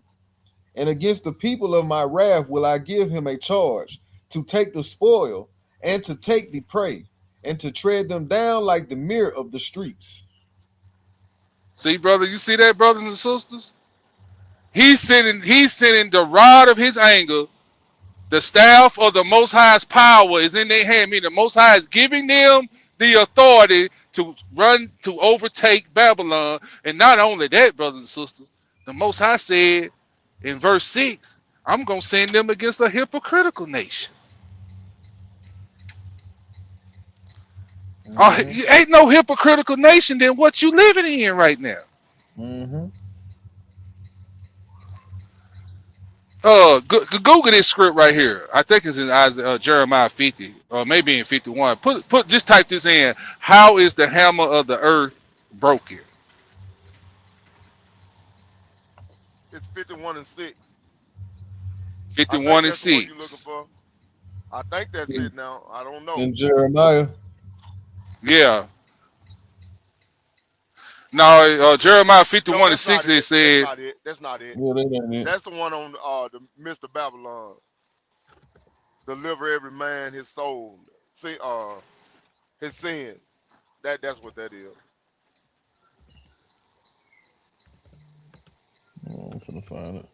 and against the people of my wrath will I give him a charge to take the spoil and to take the prey and to tread them down like the mirror of the streets.
See, brother, you see that, brothers and sisters? He's sending the rod of his anger, the staff of the Most High's power is in their hand. Meaning the Most High is giving them the authority to overtake Babylon. And not only that, brothers and sisters, the Most High said in verse 6, I'm gonna send them against a hypocritical nation. Ain't no hypocritical nation than what you living in right now.
Mm-hmm.
Google this script right here. I think it's in Jeremiah 50 or maybe in 51. Just type this in. How is the hammer of the earth broken?
It's 51 and 6. I
51
think
and
that's the one you're looking
6.
for. I think that's it now. I don't know.
In Jeremiah.
Yeah. No, Jeremiah 51
No,
and
that's not
6 it
it. That's
said,
not it. That's not it.
Yeah, that ain't it.
That's the one on the Mr. Babylon. Deliver every man his soul. See, his sins. That's what that is.
I'm finna find it.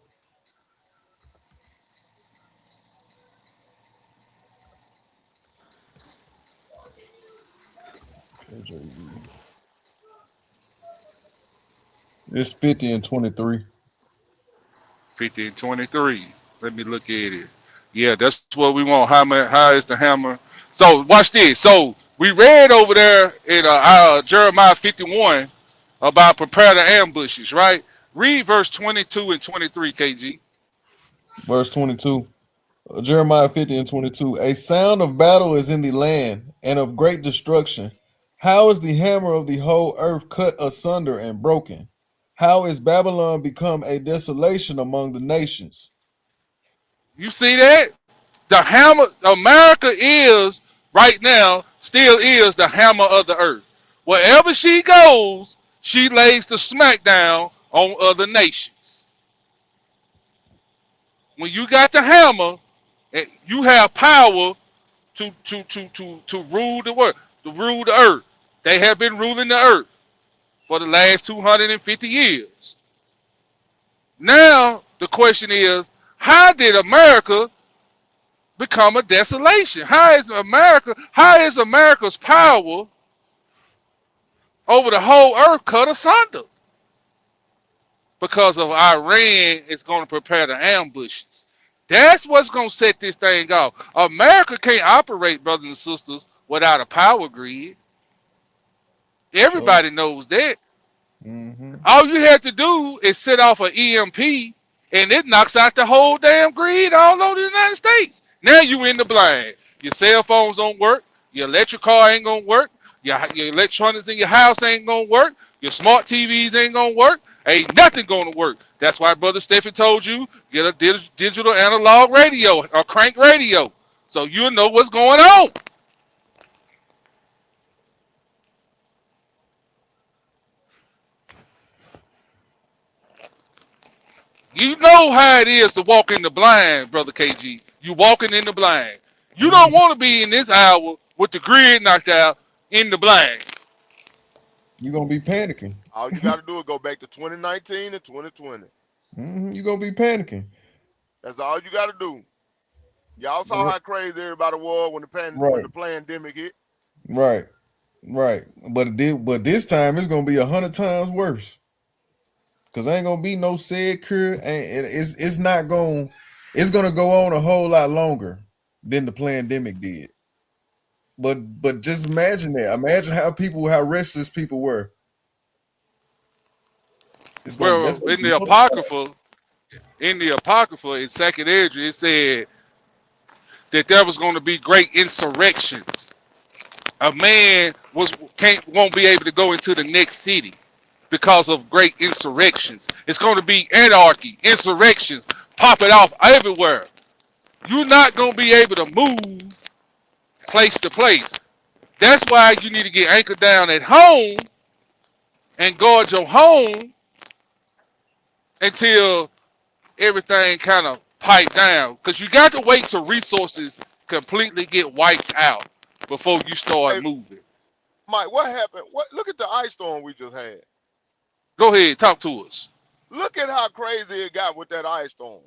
It's 50 and 23.
50 and 23. Let me look at it. Yeah, that's what we want. How is the hammer? So watch this. So we read over there in Jeremiah 51 about prepare the ambushes, right? Read verse 22 and 23, KG.
Verse 22. Jeremiah 50 and 22. A sound of battle is in the land and of great destruction. How is the hammer of the whole earth cut asunder and broken? How is Babylon become a desolation among the nations?
You see that? The hammer, America is right now, still is the hammer of the earth. Wherever she goes, she lays the smackdown on other nations. When you got the hammer, you have power to rule the world, to rule the earth. They have been ruling the earth for the last 250 years. Now the question is, how did America become a desolation? How is America's power over the whole earth cut asunder? Because of Iran is going to prepare the ambushes. That's what's going to set this thing off. America can't operate, brothers and sisters, without a power grid. Everybody knows that. All you have to do is set off an EMP and it knocks out the whole damn grid all over the United States. Now you in the blind. Your cell phones don't work. Your electric car ain't going to work. Your electronics in your house ain't going to work. Your smart TVs ain't going to work. Ain't nothing going to work. That's why Brother Stephen told you, get a digital analog radio or crank radio so you'll know what's going on. You know how it is to walk in the blind, Brother KG. You walking in the blind. You don't want to be in this hour with the grid knocked out in the blind.
You're going to be panicking.
All you got to do is go back to 2019 and 2020.
You're going to be panicking.
That's all you got to do. Y'all saw how crazy everybody was when the pandemic hit.
Right. But this time it's going to be 100 times worse. Cause ain't gonna be no said cure, and it's gonna go on a whole lot longer than the pandemic did. But just imagine that. Imagine how restless people were.
In the Apocrypha in Second Esdras, it said that there was going to be great insurrections. A man won't be able to go into the next city because of great insurrections. It's going to be anarchy, insurrections, popping off everywhere. You're not going to be able to move place to place. That's why you need to get anchored down at home and guard your home until everything kind of pipe down. Because you got to wait till resources completely get wiped out before you start moving.
Mike, what happened? Look at the ice storm we just had.
Go ahead, talk to us.
Look at how crazy it got with that ice storm.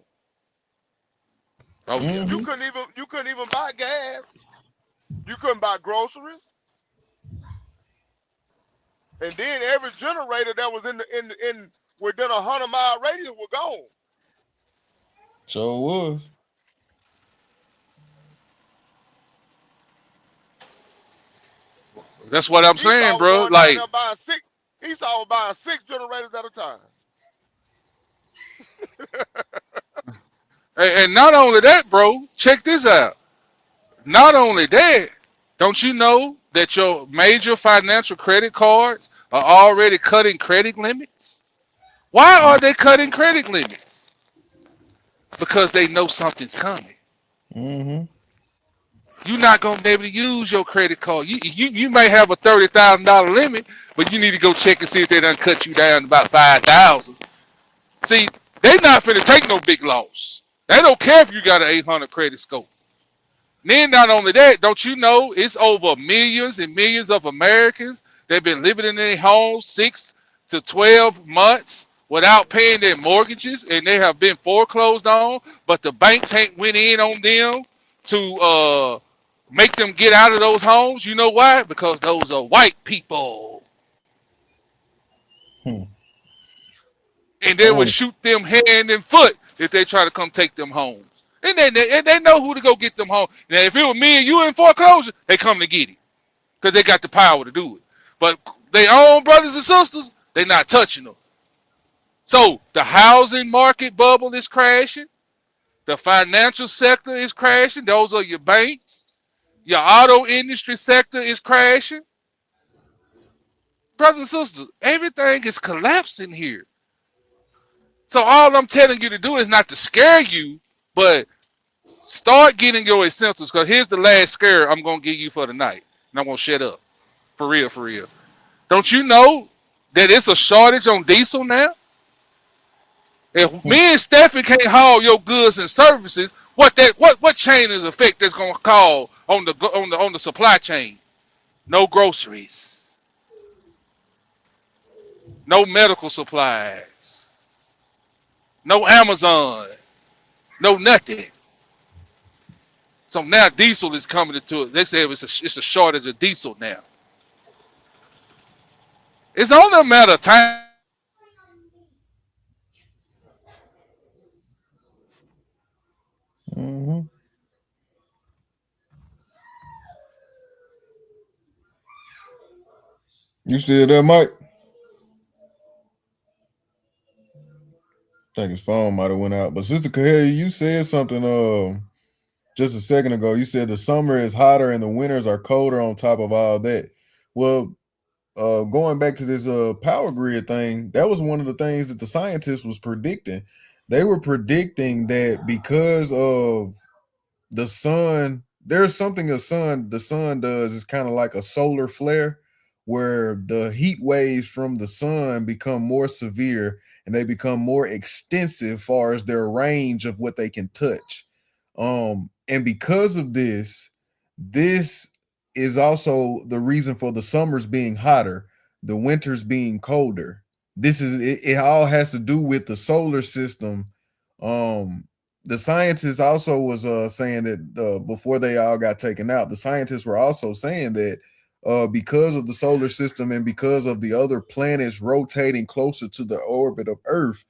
Oh, yeah.
You couldn't even buy gas. You couldn't buy groceries. And then every generator that was in within 100-mile radius was gone.
So it was.
That's what I'm saying, bro. Like
Esau was buying 6 generators at a time.
And not only that, bro, check this out. Not only that, don't you know that your major financial credit cards are already cutting credit limits? Why are they cutting credit limits? Because they know something's coming. You're not going to be able to use your credit card. You may have a $30,000 limit, but you need to go check and see if they done cut you down to about $5,000. See, they not finna take no big loss. They don't care if you got an 800 credit score. Then not only that, don't you know it's over millions and millions of Americans that been living in their homes 6 to 12 months without paying their mortgages, and they have been foreclosed on, but the banks ain't went in on them to make them get out of those homes. You know why? Because those are white people.
Hmm.
And they would shoot them hand and foot if they try to come take them homes. And they know who to go get them home. Now, if it was me and you in foreclosure, they come to get it because they got the power to do it. But their own brothers and sisters, they not touching them. So the housing market bubble is crashing. The financial sector is crashing. Those are your banks. Your auto industry sector is crashing. Brothers and sisters, everything is collapsing here. So all I'm telling you to do is not to scare you, but start getting your essentials. Because here's the last scare I'm going to give you for the night. And I'm going to shut up. For real, for real. Don't you know that it's a shortage on diesel now? If me and Stephen can't haul your goods and services, what chain is effect that's going to cause on the supply chain? No groceries, no medical supplies, no Amazon, no nothing. So now diesel is coming into it. They say it's a shortage of diesel now. It's only a matter of time.
Mm-hmm. You still there, Mike? I think his phone might have went out. But Sister Kaheli, you said something just a second ago. You said the summer is hotter and the winters are colder on top of all that. Well, going back to this power grid thing, that was one of the things that the scientists was predicting. They were predicting that because of the sun, there's something the sun does is kind of like a solar flare where the heat waves from the sun become more severe and they become more extensive far as their range of what they can touch. And because of this is also the reason for the summers being hotter, the winters being colder. It all has to do with the solar system. The scientists also was saying that before they all got taken out, the scientists were also saying that because of the solar system and because of the other planets rotating closer to the orbit of Earth,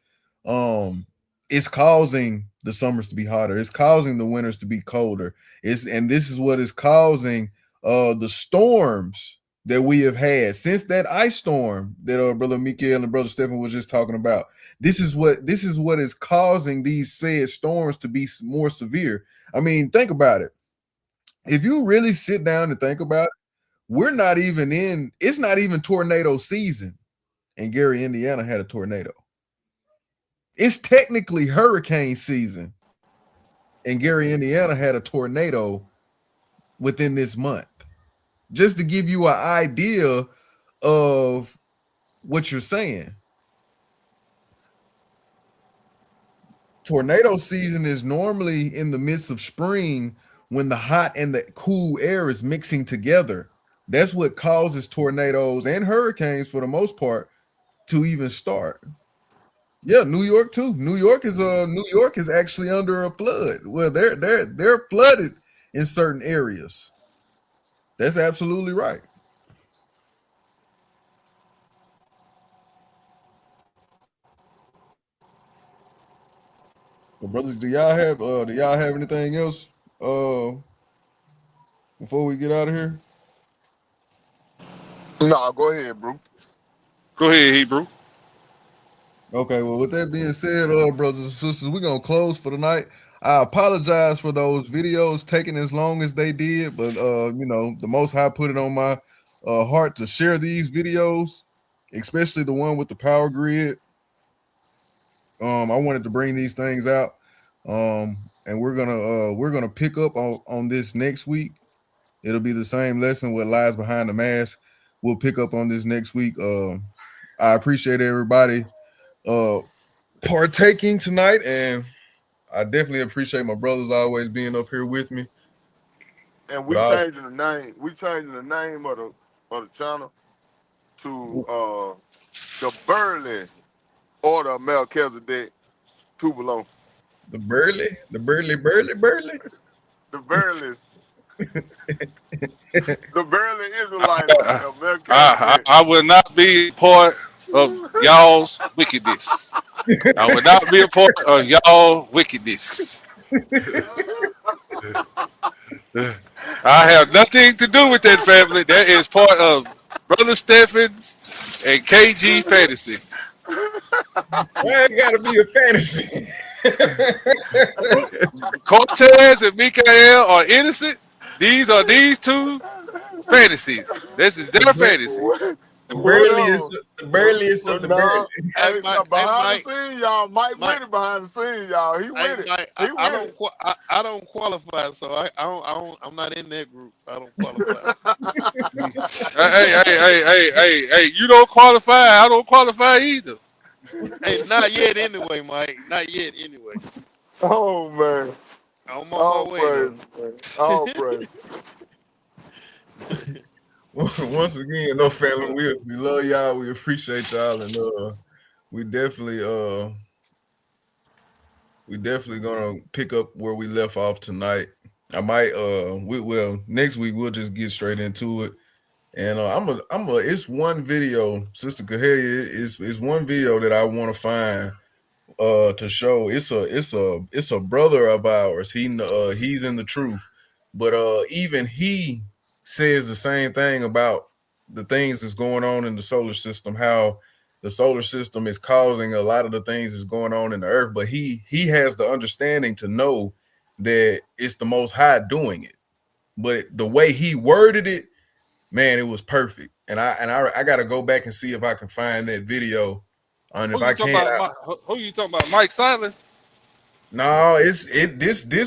it's causing the summers to be hotter. It's causing the winters to be colder. And this is what is causing the storms that we have had since that ice storm that Brother Mikael and Brother Stephen was just talking about. This is what is causing these said storms to be more severe. I mean, think about it. If you really sit down and think about it, it's not even tornado season. And Gary, Indiana had a tornado. It's technically hurricane season. And Gary, Indiana had a tornado within this month. Just to give you an idea of what you're saying. Tornado season is normally in the midst of spring when the hot and the cool air is mixing together. That's what causes tornadoes and hurricanes for the most part to even start. Yeah, New York too. New York is actually under a flood. Well, they're flooded in certain areas. That's absolutely right. Well, brothers, do y'all have anything else before we get out of here?
No, go ahead, bro.
Go ahead, Hebrew.
Okay, well, with that being said, brothers and sisters, we're gonna close for the night. I apologize for those videos taking as long as they did, but the Most High put it on my heart to share these videos, especially the one with the power grid. I wanted to bring these things out, and we're gonna pick up on this next week. It'll be the same lesson, what lies behind the mask. We'll pick up on this next week. I appreciate everybody partaking tonight, and I definitely appreciate my brothers always being up here with me.
And we changing the name. We changing the name of the channel to the Burley Order of Melchizedek Tubalo.
The Burley.
The Burleys. The barely Israelite of
I will not be a part of y'all's wickedness. I will not be a part of y'all wickedness. I have nothing to do with that family. That is part of Brother Stephens and KG fantasy.
Why it gotta be a fantasy?
Cortez and Mikael are innocent. These are these two fantasies. This is their fantasy.
The
Whatever.
bareliest of
But
the
nah,
barely.
hey,
Mike,
behind the scenes, y'all, Mike
Mike,
with it behind the scenes, y'all. He with it.
Mike,
He with it.
I don't qualify, so I'm not in that group. I don't qualify.
Hey, you don't qualify. I don't qualify either.
Hey, not yet anyway, Mike. Not yet anyway.
Oh man.
I'm on
All
my way
praise,
though.
man. All praise.
Once again, no family, we love y'all. We appreciate y'all, and we definitely gonna pick up where we left off tonight. I might next week we'll just get straight into it. And it's one video, Sister Cahalia, is one video that I want to find to show. It's a brother of ours. He's in the truth, but even he says the same thing about the things that's going on in the solar system, how the solar system is causing a lot of the things that's going on in the earth, but he has the understanding to know that it's the Most High doing it. But the way he worded it, man, it was perfect. And I got to go back and see if I can find that video. And if
Who you
I
talking
can't,
about? Who you talking about? Mike Silence?
no, this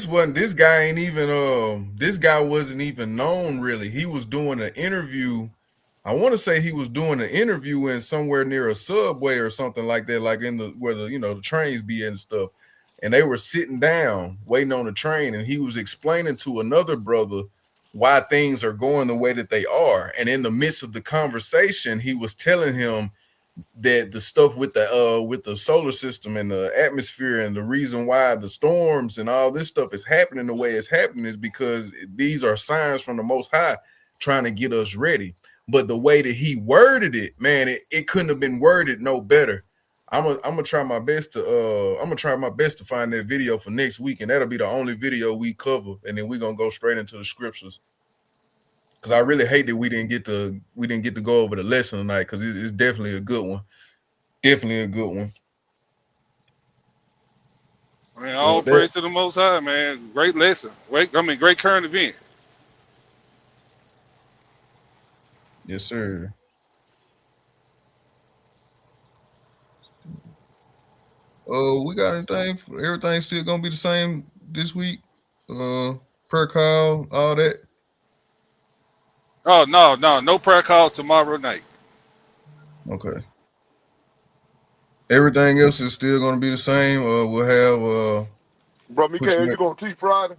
wasn't, this guy ain't even this guy wasn't even known really. He was doing an interview. I want to say he was doing an interview in somewhere near a subway or something like that, like in where the trains be and stuff. And they were sitting down waiting on the train, and he was explaining to another brother why things are going the way that they are. And in the midst of the conversation, he was telling him that the stuff with the solar system and the atmosphere, and the reason why the storms and all this stuff is happening the way it's happening is because these are signs from the Most High trying to get us ready. But the way that he worded it, man, it couldn't have been worded no better. I'm gonna try my best to find that video for next week, and that'll be the only video we cover, and then we're gonna go straight into the scriptures. Because I really hate that we didn't get to go over the lesson tonight, because it's definitely a good one. Definitely a good one.
Man, all praise to the Most High, man. Great lesson. Great current event.
Yes, sir. We got anything? Everything's still gonna be the same this week. Prayer call, all that.
Oh no prayer call tomorrow night.
Okay. Everything else is still gonna be the same. We'll have
Bro, Mikael, you gonna teach Friday?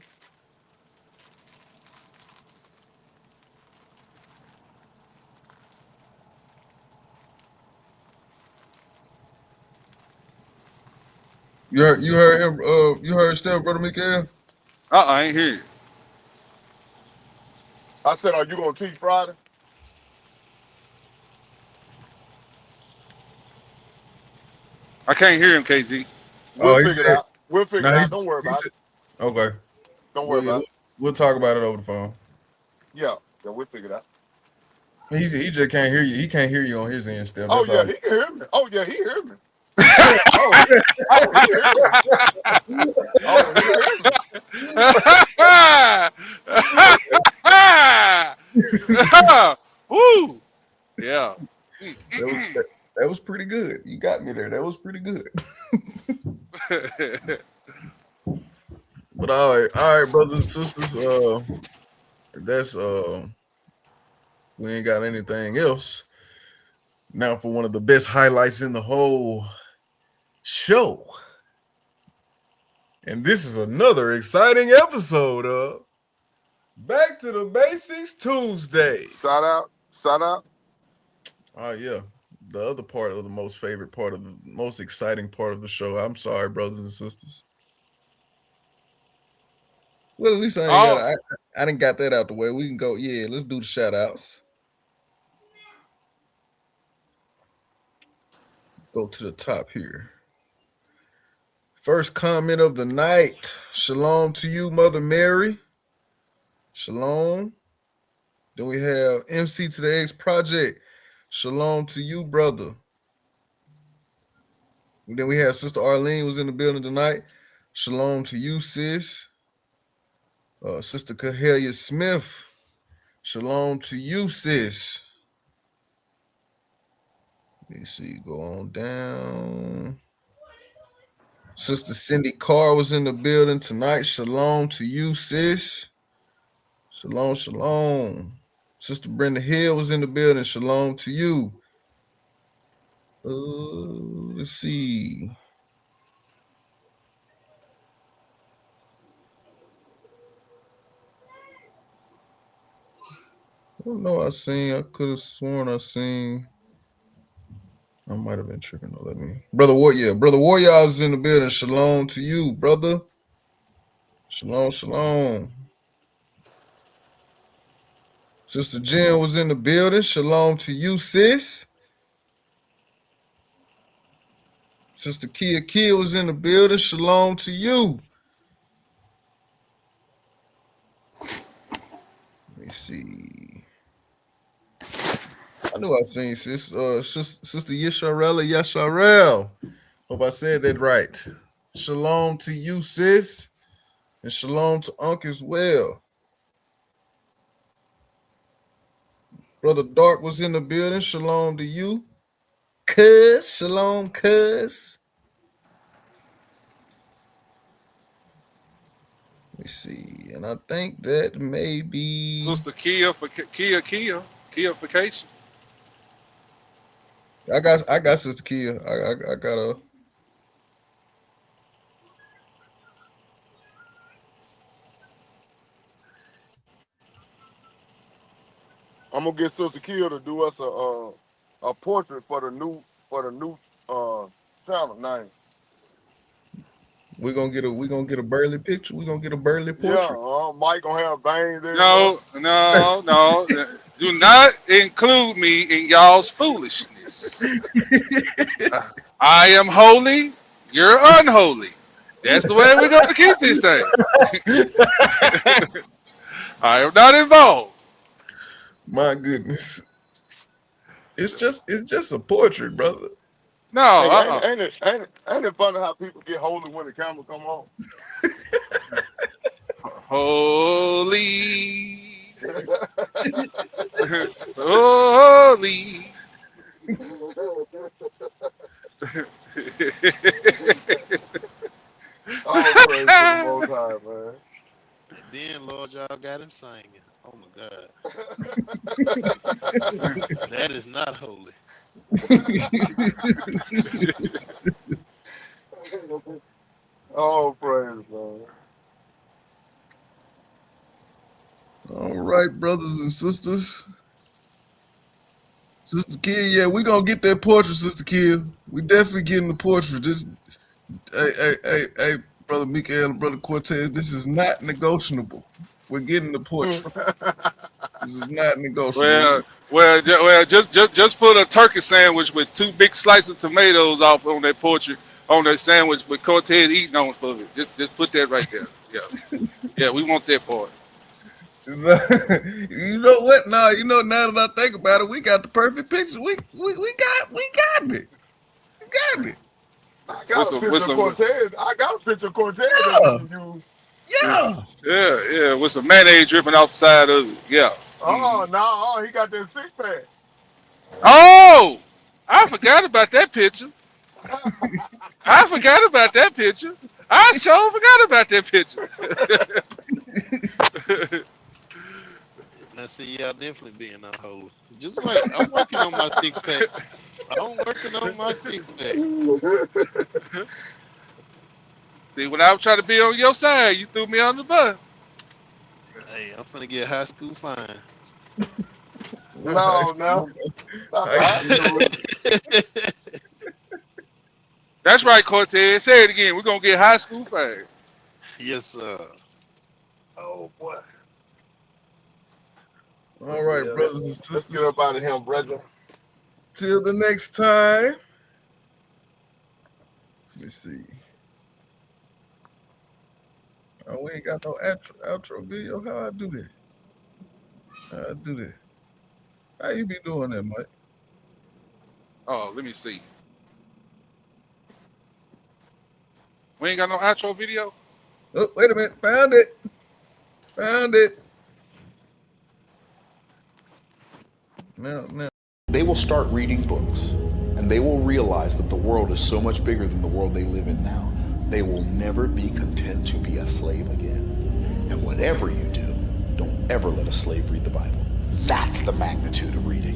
you heard him. You heard Steph, Brother Mikael?
I ain't hear you.
I said, are you gonna teach Friday?
I can't hear him, KG.
We'll figure it out. We'll figure it out. Don't worry about it.
Okay.
Don't worry about it.
We'll talk about it over the phone.
Yeah, we'll figure it out.
He just can't hear you. He can't hear you on his end, Steph.
Oh yeah, he can hear me. Oh yeah, he hear me. Oh, he hear me. Oh, he hear me.
Woo! Yeah.
That was pretty good. You got me there. That was pretty good. But all right, brothers and sisters. That's we ain't got anything else. Now for one of the best highlights in the whole show. And this is another exciting episode of Back to the Basics Tuesday.
Shout out.
Oh yeah. The other part of the most favorite part of the most exciting part of the show. I'm sorry, brothers and sisters. Well, at least I ain't
Oh,
got. I didn't got that out the way. We can go. Yeah, let's do the shout outs. Go to the top here. First comment of the night. Shalom to you, Mother Mary. Shalom. Then we have MC to the X Project. Shalom to you, brother. And then we have Sister Arlene was in the building tonight. Shalom to you, sis. Sister Cahelia Smith. Shalom to you, sis. Let me see. Go on down. Sister Cindy Carr was in the building tonight. Shalom to you, sis. Shalom, shalom. Sister Brenda Hill was in the building. Shalom to you. Let's see. I don't know. I could have sworn I seen. I might have been tripping. No, let me. Brother Warrior. Brother Warrior was in the building. Shalom to you, brother. Shalom, shalom. Sister Jen was in the building. Shalom to you, sis. Sister Kia was in the building. Shalom to you. Let me see. I knew I'd seen Sister Yesharel. Hope I said that right. Shalom to you, sis. And shalom to Unc as well. Brother Dark was in the building. Shalom to you. Cuz. Shalom, cuz. Let me see. And I think that may be
Sister Kiaification.
I got Sister Kia. I got a.
I'm gonna get Sister Kia to do us a portrait for the new channel name.
We're gonna get a Burley picture. We're gonna get a Burley portrait.
Yeah, Mike gonna have bangs there.
No. Do not include me in y'all's foolishness. I am holy. You're unholy. That's the way we're going to keep this thing. I am not involved.
My goodness. It's just a portrait, brother.
No,
hey, ain't it funny how people get holy when the camera come on?
Holy. Holy.
Oh, praise to the Most High, man.
And then, Lord, y'all got him singing. Oh my God. That is not holy.
Oh, praise, man.
All right, brothers and sisters. Sister Kid, yeah, we gonna get that portrait, Sister Kid. We definitely getting the portrait. Hey, brother Mikael and brother Cortez, this is not negotiable. We're getting the portrait. This is not negotiable.
Well, just put a turkey sandwich with 2 big slices of tomatoes off on that portrait, on that sandwich with Cortez eating on for it. Just put that right there. Yeah, we want that part.
You know what? Now now that I think about it, we got the perfect picture. We got it. We got it.
I got a picture of Cortez. That we can use.
Yeah, with some mayonnaise dripping off the side of it. Yeah.
Oh, no, he got that 6-pack.
Oh, I forgot about that picture. I sure forgot about that picture.
Now, see, y'all definitely being unholy. Just wait. I'm working on my 6-pack. I'm working on my 6-pack.
See, when I was trying to be on your side, you threw me on the bus.
Hey, I'm finna get high school fine.
No.
That's right, Cortez. Say it again. We're gonna get high school fine.
Yes, sir. Oh boy.
All right,
Yeah,
brothers and
let's
sisters.
get up out of here, brethren.
Till the next time. Let me see. Oh, we ain't got no outro video. How I do that? How I do that? How you be doing that, Mike?
Oh, let me see. We ain't got no outro video?
Oh, wait a minute. Found it. Found it. Now.
They will start reading books, and they will realize that the world is so much bigger than the world they live in now. They will never be content to be a slave again. And whatever you do, don't ever let a slave read the Bible. That's the magnitude of reading.